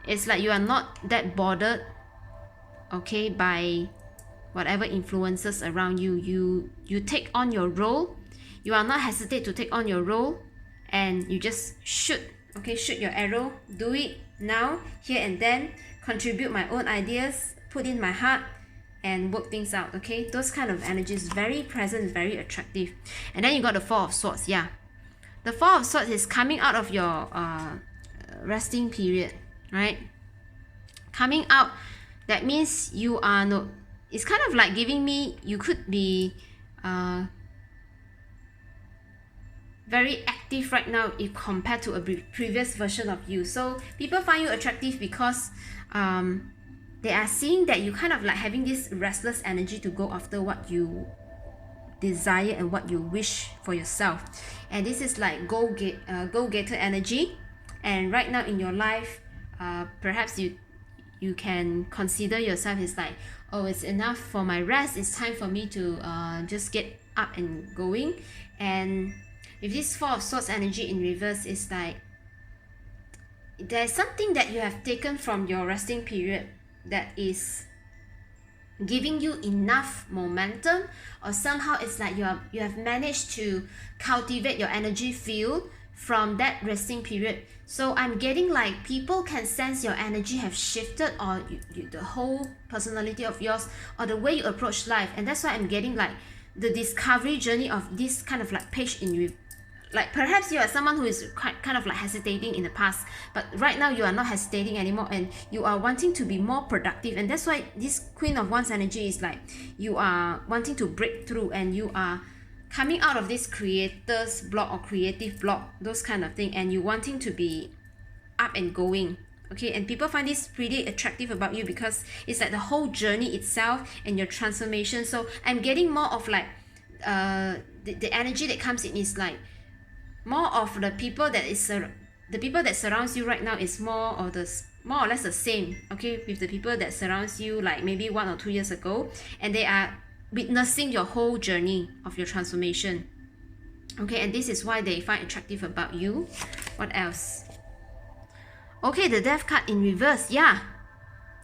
A: it's like you are not that bothered, okay, by whatever influences around you. You take on your role. You are not hesitate to take on your role, and you just shoot, okay, shoot your arrow. Do it now, here and then. Contribute my own ideas, put in my heart, and work things out, okay. Those kind of energies, very present, very attractive. And then you got the Four of Swords. Yeah, the Four of Swords is coming out of your resting period, right? Coming out, that means you are not. It's kind of like giving me, you could be very active right now if compared to a previous version of you. So people find you attractive because they are seeing that you kind of like having this restless energy to go after what you desire and what you wish for yourself. And this is like go-getter energy. And right now in your life, perhaps you can consider yourself as like, oh, it's enough for my rest, it's time for me to just get up and going. And with this Four of Swords energy in reverse, it's like there's something that you have taken from your resting period that is giving you enough momentum, or somehow it's like you have managed to cultivate your energy field from that resting period. So I'm getting like people can sense your energy have shifted, or the whole personality of yours, or the way you approach life. And that's why I'm getting like the discovery journey of this kind of like Page in like perhaps you are someone who is kind of like hesitating in the past, but right now you are not hesitating anymore, and you are wanting to be more productive. And that's why this Queen of Wands energy is like you are wanting to break through, and you are coming out of this creator's block or creative block, those kind of thing, and you wanting to be up and going, okay. And people find this pretty attractive about you because it's like the whole journey itself and your transformation. So I'm getting more of like the energy that comes in is like more of the people that surrounds you right now is more or less the same, okay, with the people that surrounds you like maybe 1 or 2 years ago, and they are witnessing your whole journey of your transformation, okay. And this is why they find attractive about you. What else? Okay, the Death card in reverse. Yeah,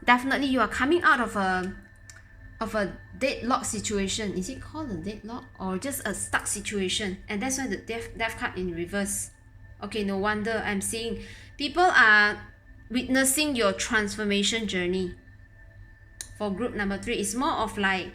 A: definitely you are coming out of a deadlock situation. Is it called a deadlock or just a stuck situation? And that's why the death card in reverse. Okay, no wonder I'm seeing people are witnessing your transformation journey. For group number 3, it's more of like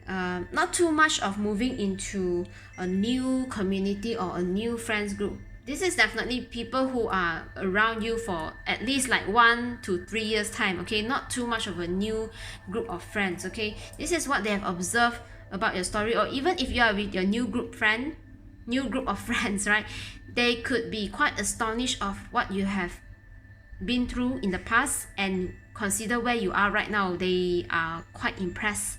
A: not too much of moving into a new community or a new friends group. This is definitely people who are around you for at least like 1 to 3 years time, okay. Not too much of a new group of friends, okay. This is what they have observed about your story. Or even if you are with your new group of friends, right, they could be quite astonished of what you have been through in the past, and consider where you are right now. They are quite impressed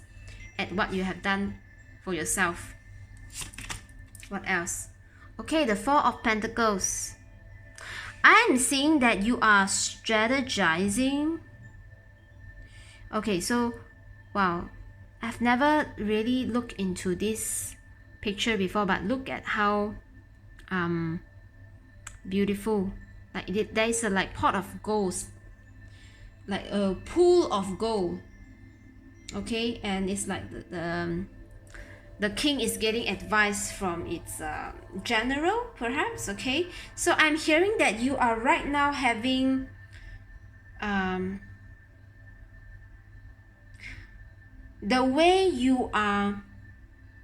A: at what you have done for yourself. What else? Okay, the Four of Pentacles. I'm seeing that you are strategizing. Okay, so wow, I've never really looked into this picture before, but look at how beautiful. Like there is a like pot of gold, like a pool of gold. Okay, and it's like the king is getting advice from its general, perhaps. Okay, so I'm hearing that you are right now having the way you are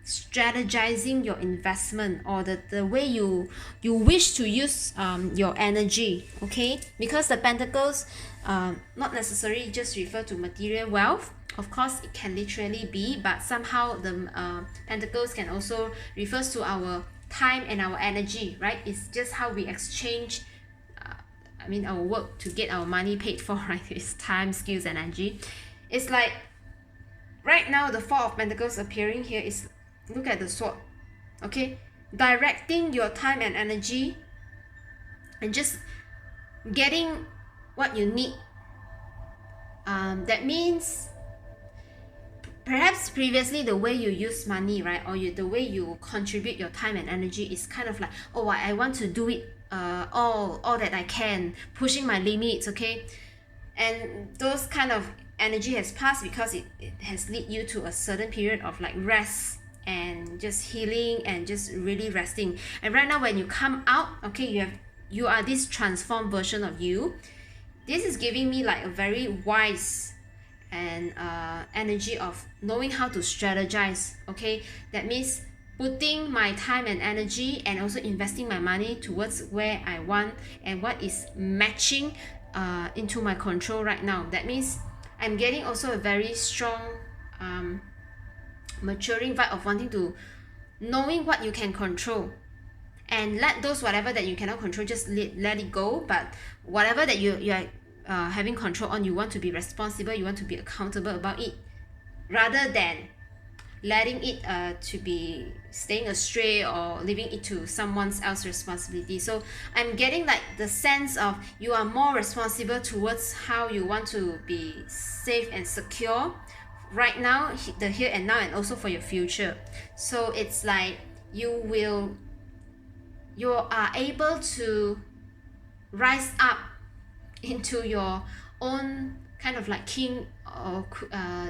A: strategizing your investment, or the way you wish to use your energy. Okay, because the pentacles not necessarily just refer to material wealth. Of course it can literally be, but somehow the pentacles can also refers to our time and our energy, right? It's just how we exchange I mean our work to get our money paid for, right? It's time, skills, and energy. It's like right now the Four of Pentacles appearing here is, look at the sword. Okay, directing your time and energy and just getting what you need. That means perhaps previously the way you use money, right, or the way you contribute your time and energy is kind of like, oh, I want to do it all that I can, pushing my limits. Okay, and those kind of energy has passed because it has led you to a certain period of like rest and just healing and just really resting. And right now when you come out, okay, you are this transformed version of you. This is giving me like a very wise and energy of knowing how to strategize. Okay, that means putting my time and energy and also investing my money towards where I want and what is matching into my control right now. That means I'm getting also a very strong maturing vibe of wanting to knowing what you can control, and let those whatever that you cannot control just let it go. But whatever that you are having control on, you want to be responsible, you want to be accountable about it, rather than letting it to be staying astray or leaving it to someone else's responsibility. So I'm getting like the sense of you are more responsible towards how you want to be safe and secure right now, the here and now, and also for your future. So it's like you are able to rise up into your own kind of like king or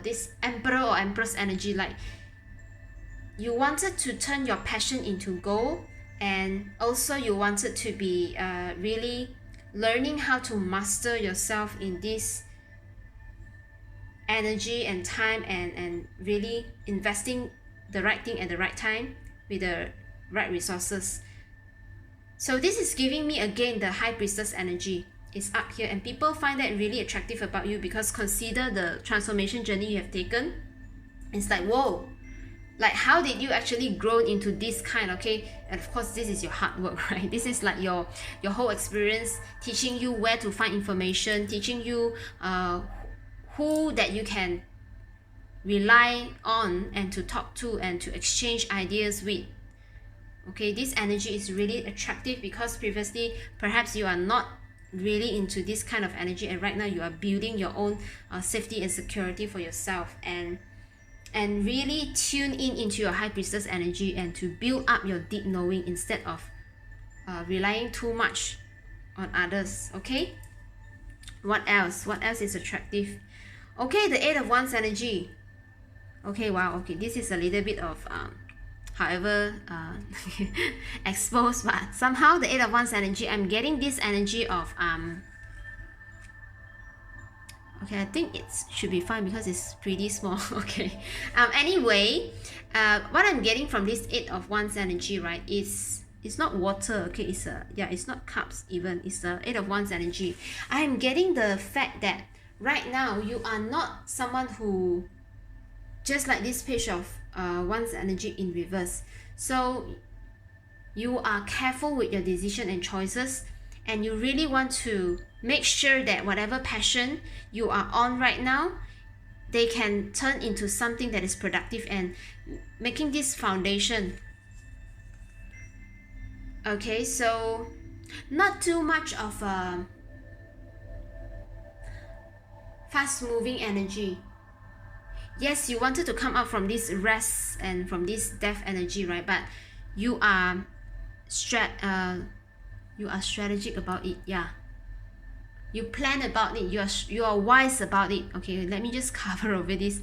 A: this emperor or empress energy. Like you wanted to turn your passion into gold, and also you wanted to be really learning how to master yourself in this energy and time, and really investing the right thing at the right time with the right resources. So this is giving me again the High Priestess energy is up here, and people find that really attractive about you because consider the transformation journey you have taken. It's like, whoa, like how did you actually grow into this kind? Okay, and of course this is your hard work, right? This is like your whole experience, teaching you where to find information, teaching you who that you can rely on and to talk to and to exchange ideas with. Okay, this energy is really attractive because previously perhaps you are not really into this kind of energy, and right now you are building your own safety and security for yourself, and really tune into your High Priestess energy and to build up your deep knowing instead of relying too much on others. Okay, what else is attractive? Okay, the Eight of Wands energy. Okay, wow, okay, this is a little bit of however exposed, but somehow the Eight of Wands energy, I'm getting this energy of okay, I think it should be fine because it's pretty small. Okay, anyway, what I'm getting from this Eight of Wands energy, right, is it's not water. Okay, it's it's not cups even, it's the Eight of Wands energy. I'm getting the fact that right now you are not someone who just like this page of Wands energy in reverse. So you are careful with your decision and choices, and you really want to make sure that whatever passion you are on right now, they can turn into something that is productive and making this foundation. Okay, so not too much of a fast moving energy. yes, you wanted to come out from this rest and from this death energy, right? But you are strategic about it. Yeah, you plan about it. You are wise about it. Okay, let me just cover over this,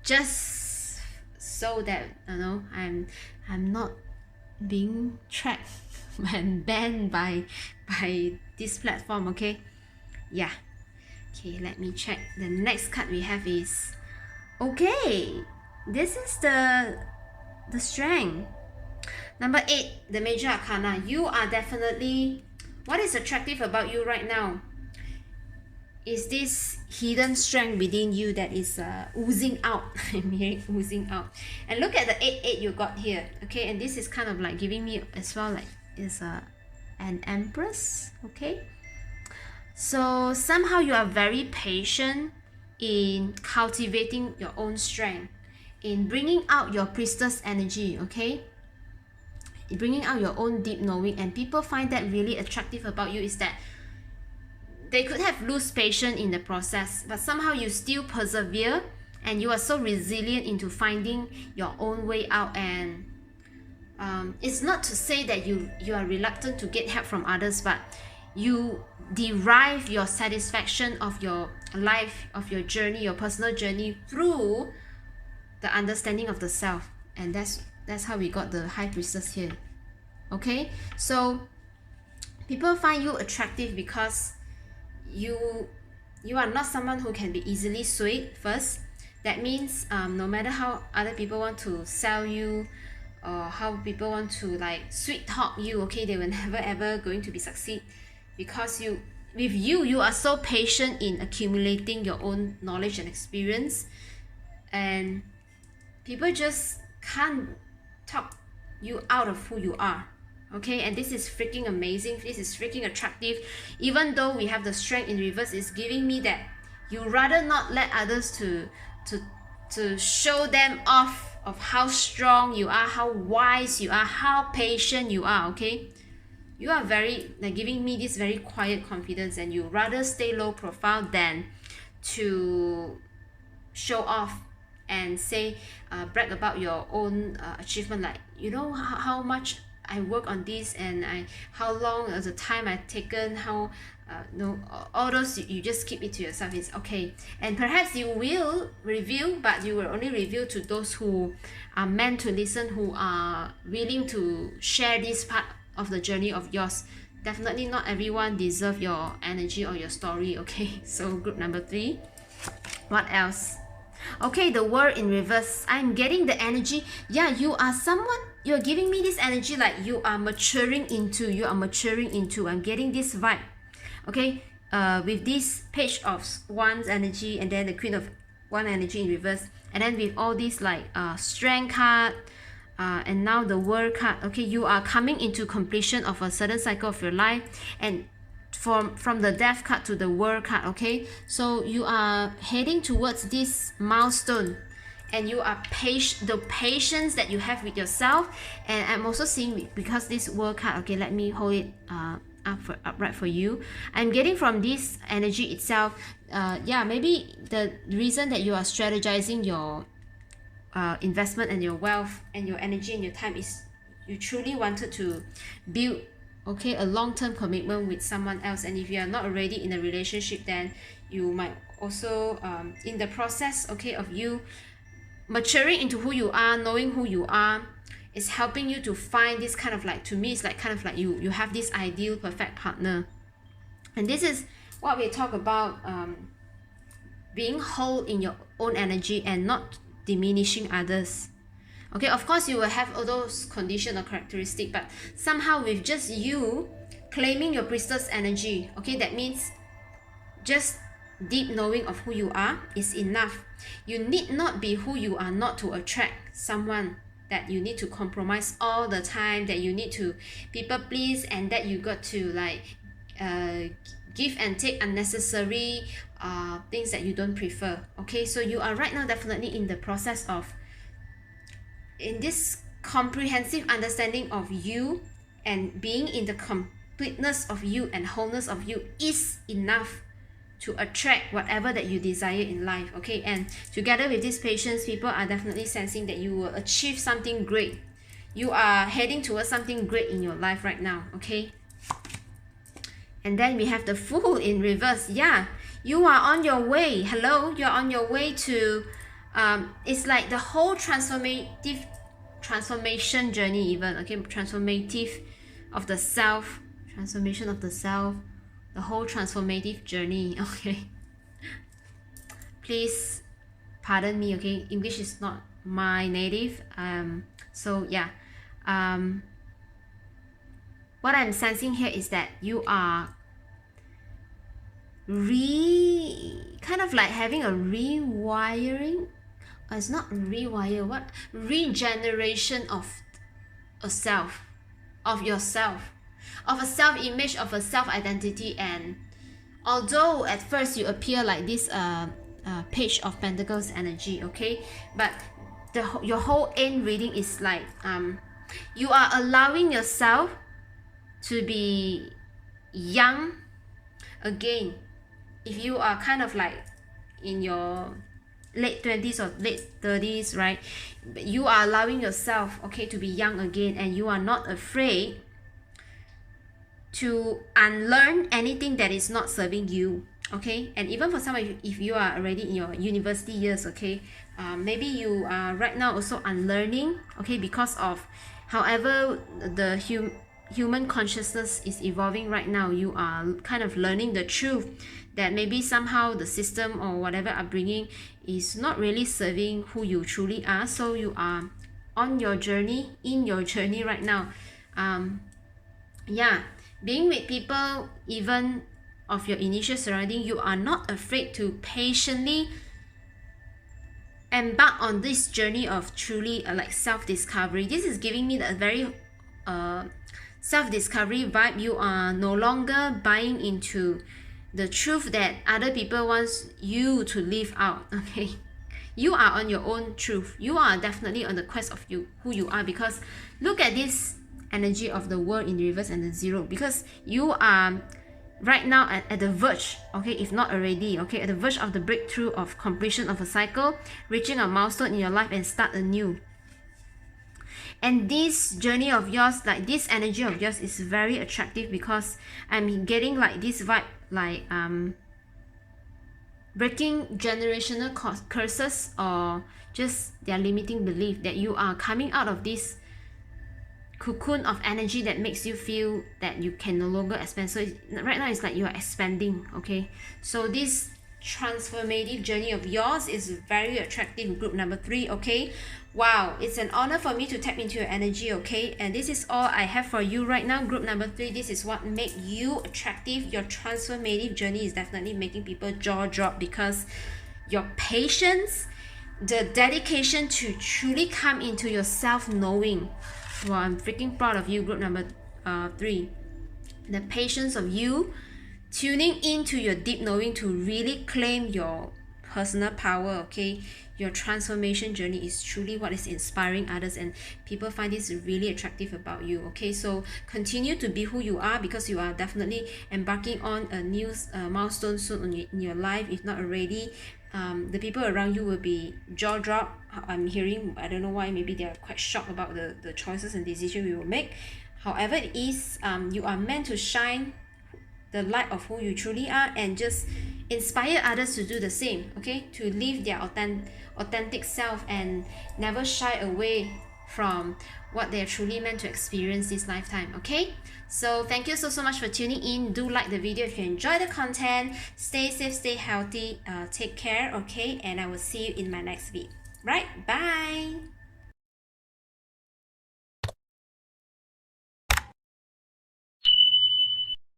A: just so that I'm not being tracked and banned by this platform. Okay, yeah. Okay, let me check. The next card we have is, okay, this is the strength. Number 8, the major arcana. You are definitely, what is attractive about you right now is this hidden strength within you that is oozing out. I'm hearing oozing out. And look at the 8 you got here. Okay, and this is kind of like giving me as well, like is an empress. Okay, so somehow you are very patient in cultivating your own strength, in bringing out your priestess energy. Okay, bringing out your own deep knowing, and people find that really attractive about you is that they could have lost patience in the process, but somehow you still persevere, and you are so resilient into finding your own way out. And it's not to say that you are reluctant to get help from others, but you derive your satisfaction of your life, of your journey, your personal journey, through the understanding of the self. And that's how we got the High Priestess here. Okay, so people find you attractive because you are not someone who can be easily swayed. First, that means no matter how other people want to sell you, or how people want to like sweet talk you, okay, they will never ever going to be succeed, because you are so patient in accumulating your own knowledge and experience, and people just can't talk you out of who you are. Okay, and this is freaking amazing. This is freaking attractive. Even though we have the strength in reverse, it's giving me that you rather not let others to show them off of how strong you are, how wise you are, how patient you are. Okay, you are very like giving me this very quiet confidence, and you rather stay low profile than to show off and say brag about your own achievement, like how much I work on this, and how long the time I've taken, how all those you just keep it to yourself. It's okay, and perhaps you will reveal, but you will only reveal to those who are meant to listen, who are willing to share this part of the journey of yours. Definitely not everyone deserve your energy or your story. Okay, so group number 3, what else? Okay, the World in reverse. I'm getting the energy. Yeah, you are someone, you're giving me this energy like you are maturing into. I'm getting this vibe. Okay, with this Page of Wands energy, and then the Queen of Wands energy in reverse, and then with all these like Strength card, and now the World card. Okay, you are coming into completion of a certain cycle of your life, and from the Death card to the World card. Okay, so you are heading towards this milestone, and you are the patience that you have with yourself. And I'm also seeing, because this World card, okay, let me hold it upright for you. I'm getting from this energy itself, yeah, maybe the reason that you are strategizing your investment and your wealth and your energy and your time is you truly wanted to build, okay, a long-term commitment with someone else. And if you are not already in a relationship, then you might also in the process, okay, of you maturing into who you are, knowing who you are, is helping you to find this kind of like, to me, it's like kind of like you have this ideal perfect partner. And this is what we talk about, being whole in your own energy and not diminishing others. Okay, of course you will have all those conditions or characteristics, but somehow with just you claiming your priestess energy, okay, that means just deep knowing of who you are is enough. You need not be who you are not to attract someone that you need to compromise all the time, that you need to people please, and that you got to like give and take unnecessary things that you don't prefer. Okay, so you are right now definitely in the process of, in this comprehensive understanding of you, and being in the completeness of you and wholeness of you is enough to attract whatever that you desire in life, okay? And together with this patience, people are definitely sensing that you will achieve something great. You are heading towards something great in your life right now, okay? And then we have the Fool in reverse. Yeah, you are on your way. Hello, you're on your way to it's like the whole transformation journey even, okay? Transformative of the self, transformation of the self, the whole transformative journey, okay? Please pardon me, okay? English is not my native, so yeah. What I'm sensing here is that you are kind of like having a rewiring. It's not rewire, what? Regeneration of a self, of yourself, of a self-image, of a self-identity. And although at first you appear like this Page of Pentacles energy, okay, but your whole end reading is like you are allowing yourself to be young again. If you are kind of like in your late 20s or late 30s, right, you are allowing yourself, okay, to be young again, and you are not afraid to unlearn anything that is not serving you, okay? And even for some of you, if you are already in your university years, okay, maybe you are right now also unlearning, okay, because of however the human consciousness is evolving right now. You are kind of learning the truth that maybe somehow the system or whatever upbringing is not really serving who you truly are. So you are on your journey, in your journey right now. Yeah, being with people even of your initial surrounding, you are not afraid to patiently embark on this journey of truly like self-discovery. This is giving me the very self-discovery vibe. You are no longer buying into the truth that other people wants you to live out, okay? You are on your own truth. You are definitely on the quest of who you are, because look at this energy of the World in reverse and the Zero, because you are right now at the verge, okay, if not already, okay, at the verge of the breakthrough of completion of a cycle, reaching a milestone in your life and start anew. And this journey of yours, like this energy of yours, is very attractive, because I'm getting like this vibe, like breaking generational curses, or just their limiting belief, that you are coming out of this cocoon of energy that makes you feel that you can no longer expand. So right now it's like you are expanding, okay? So this transformative journey of yours is very attractive, group number 3, okay? Wow, it's an honor for me to tap into your energy, okay? And this is all I have for you right now, group number 3. This is what makes you attractive. Your transformative journey is definitely making people jaw drop, because your patience, the dedication to truly come into your self-knowing. Well, I'm freaking proud of you, group number 3. The patience of you tuning into your deep knowing to really claim your personal power, okay? Your transformation journey is truly what is inspiring others, and people find this really attractive about you, okay? So continue to be who you are, because you are definitely embarking on a new milestone soon in your life, if not already. The people around you will be jaw drop. I'm hearing, I don't know why, maybe they are quite shocked about the choices and decisions we will make. However it is, you are meant to shine the light of who you truly are, and just inspire others to do the same, okay? To live their authentic self and never shy away from what they are truly meant to experience this lifetime, okay? So thank you so much for tuning in. Do like the video if you enjoy the content. Stay safe, stay healthy, take care, okay? And I will see you in my next video. Right, bye.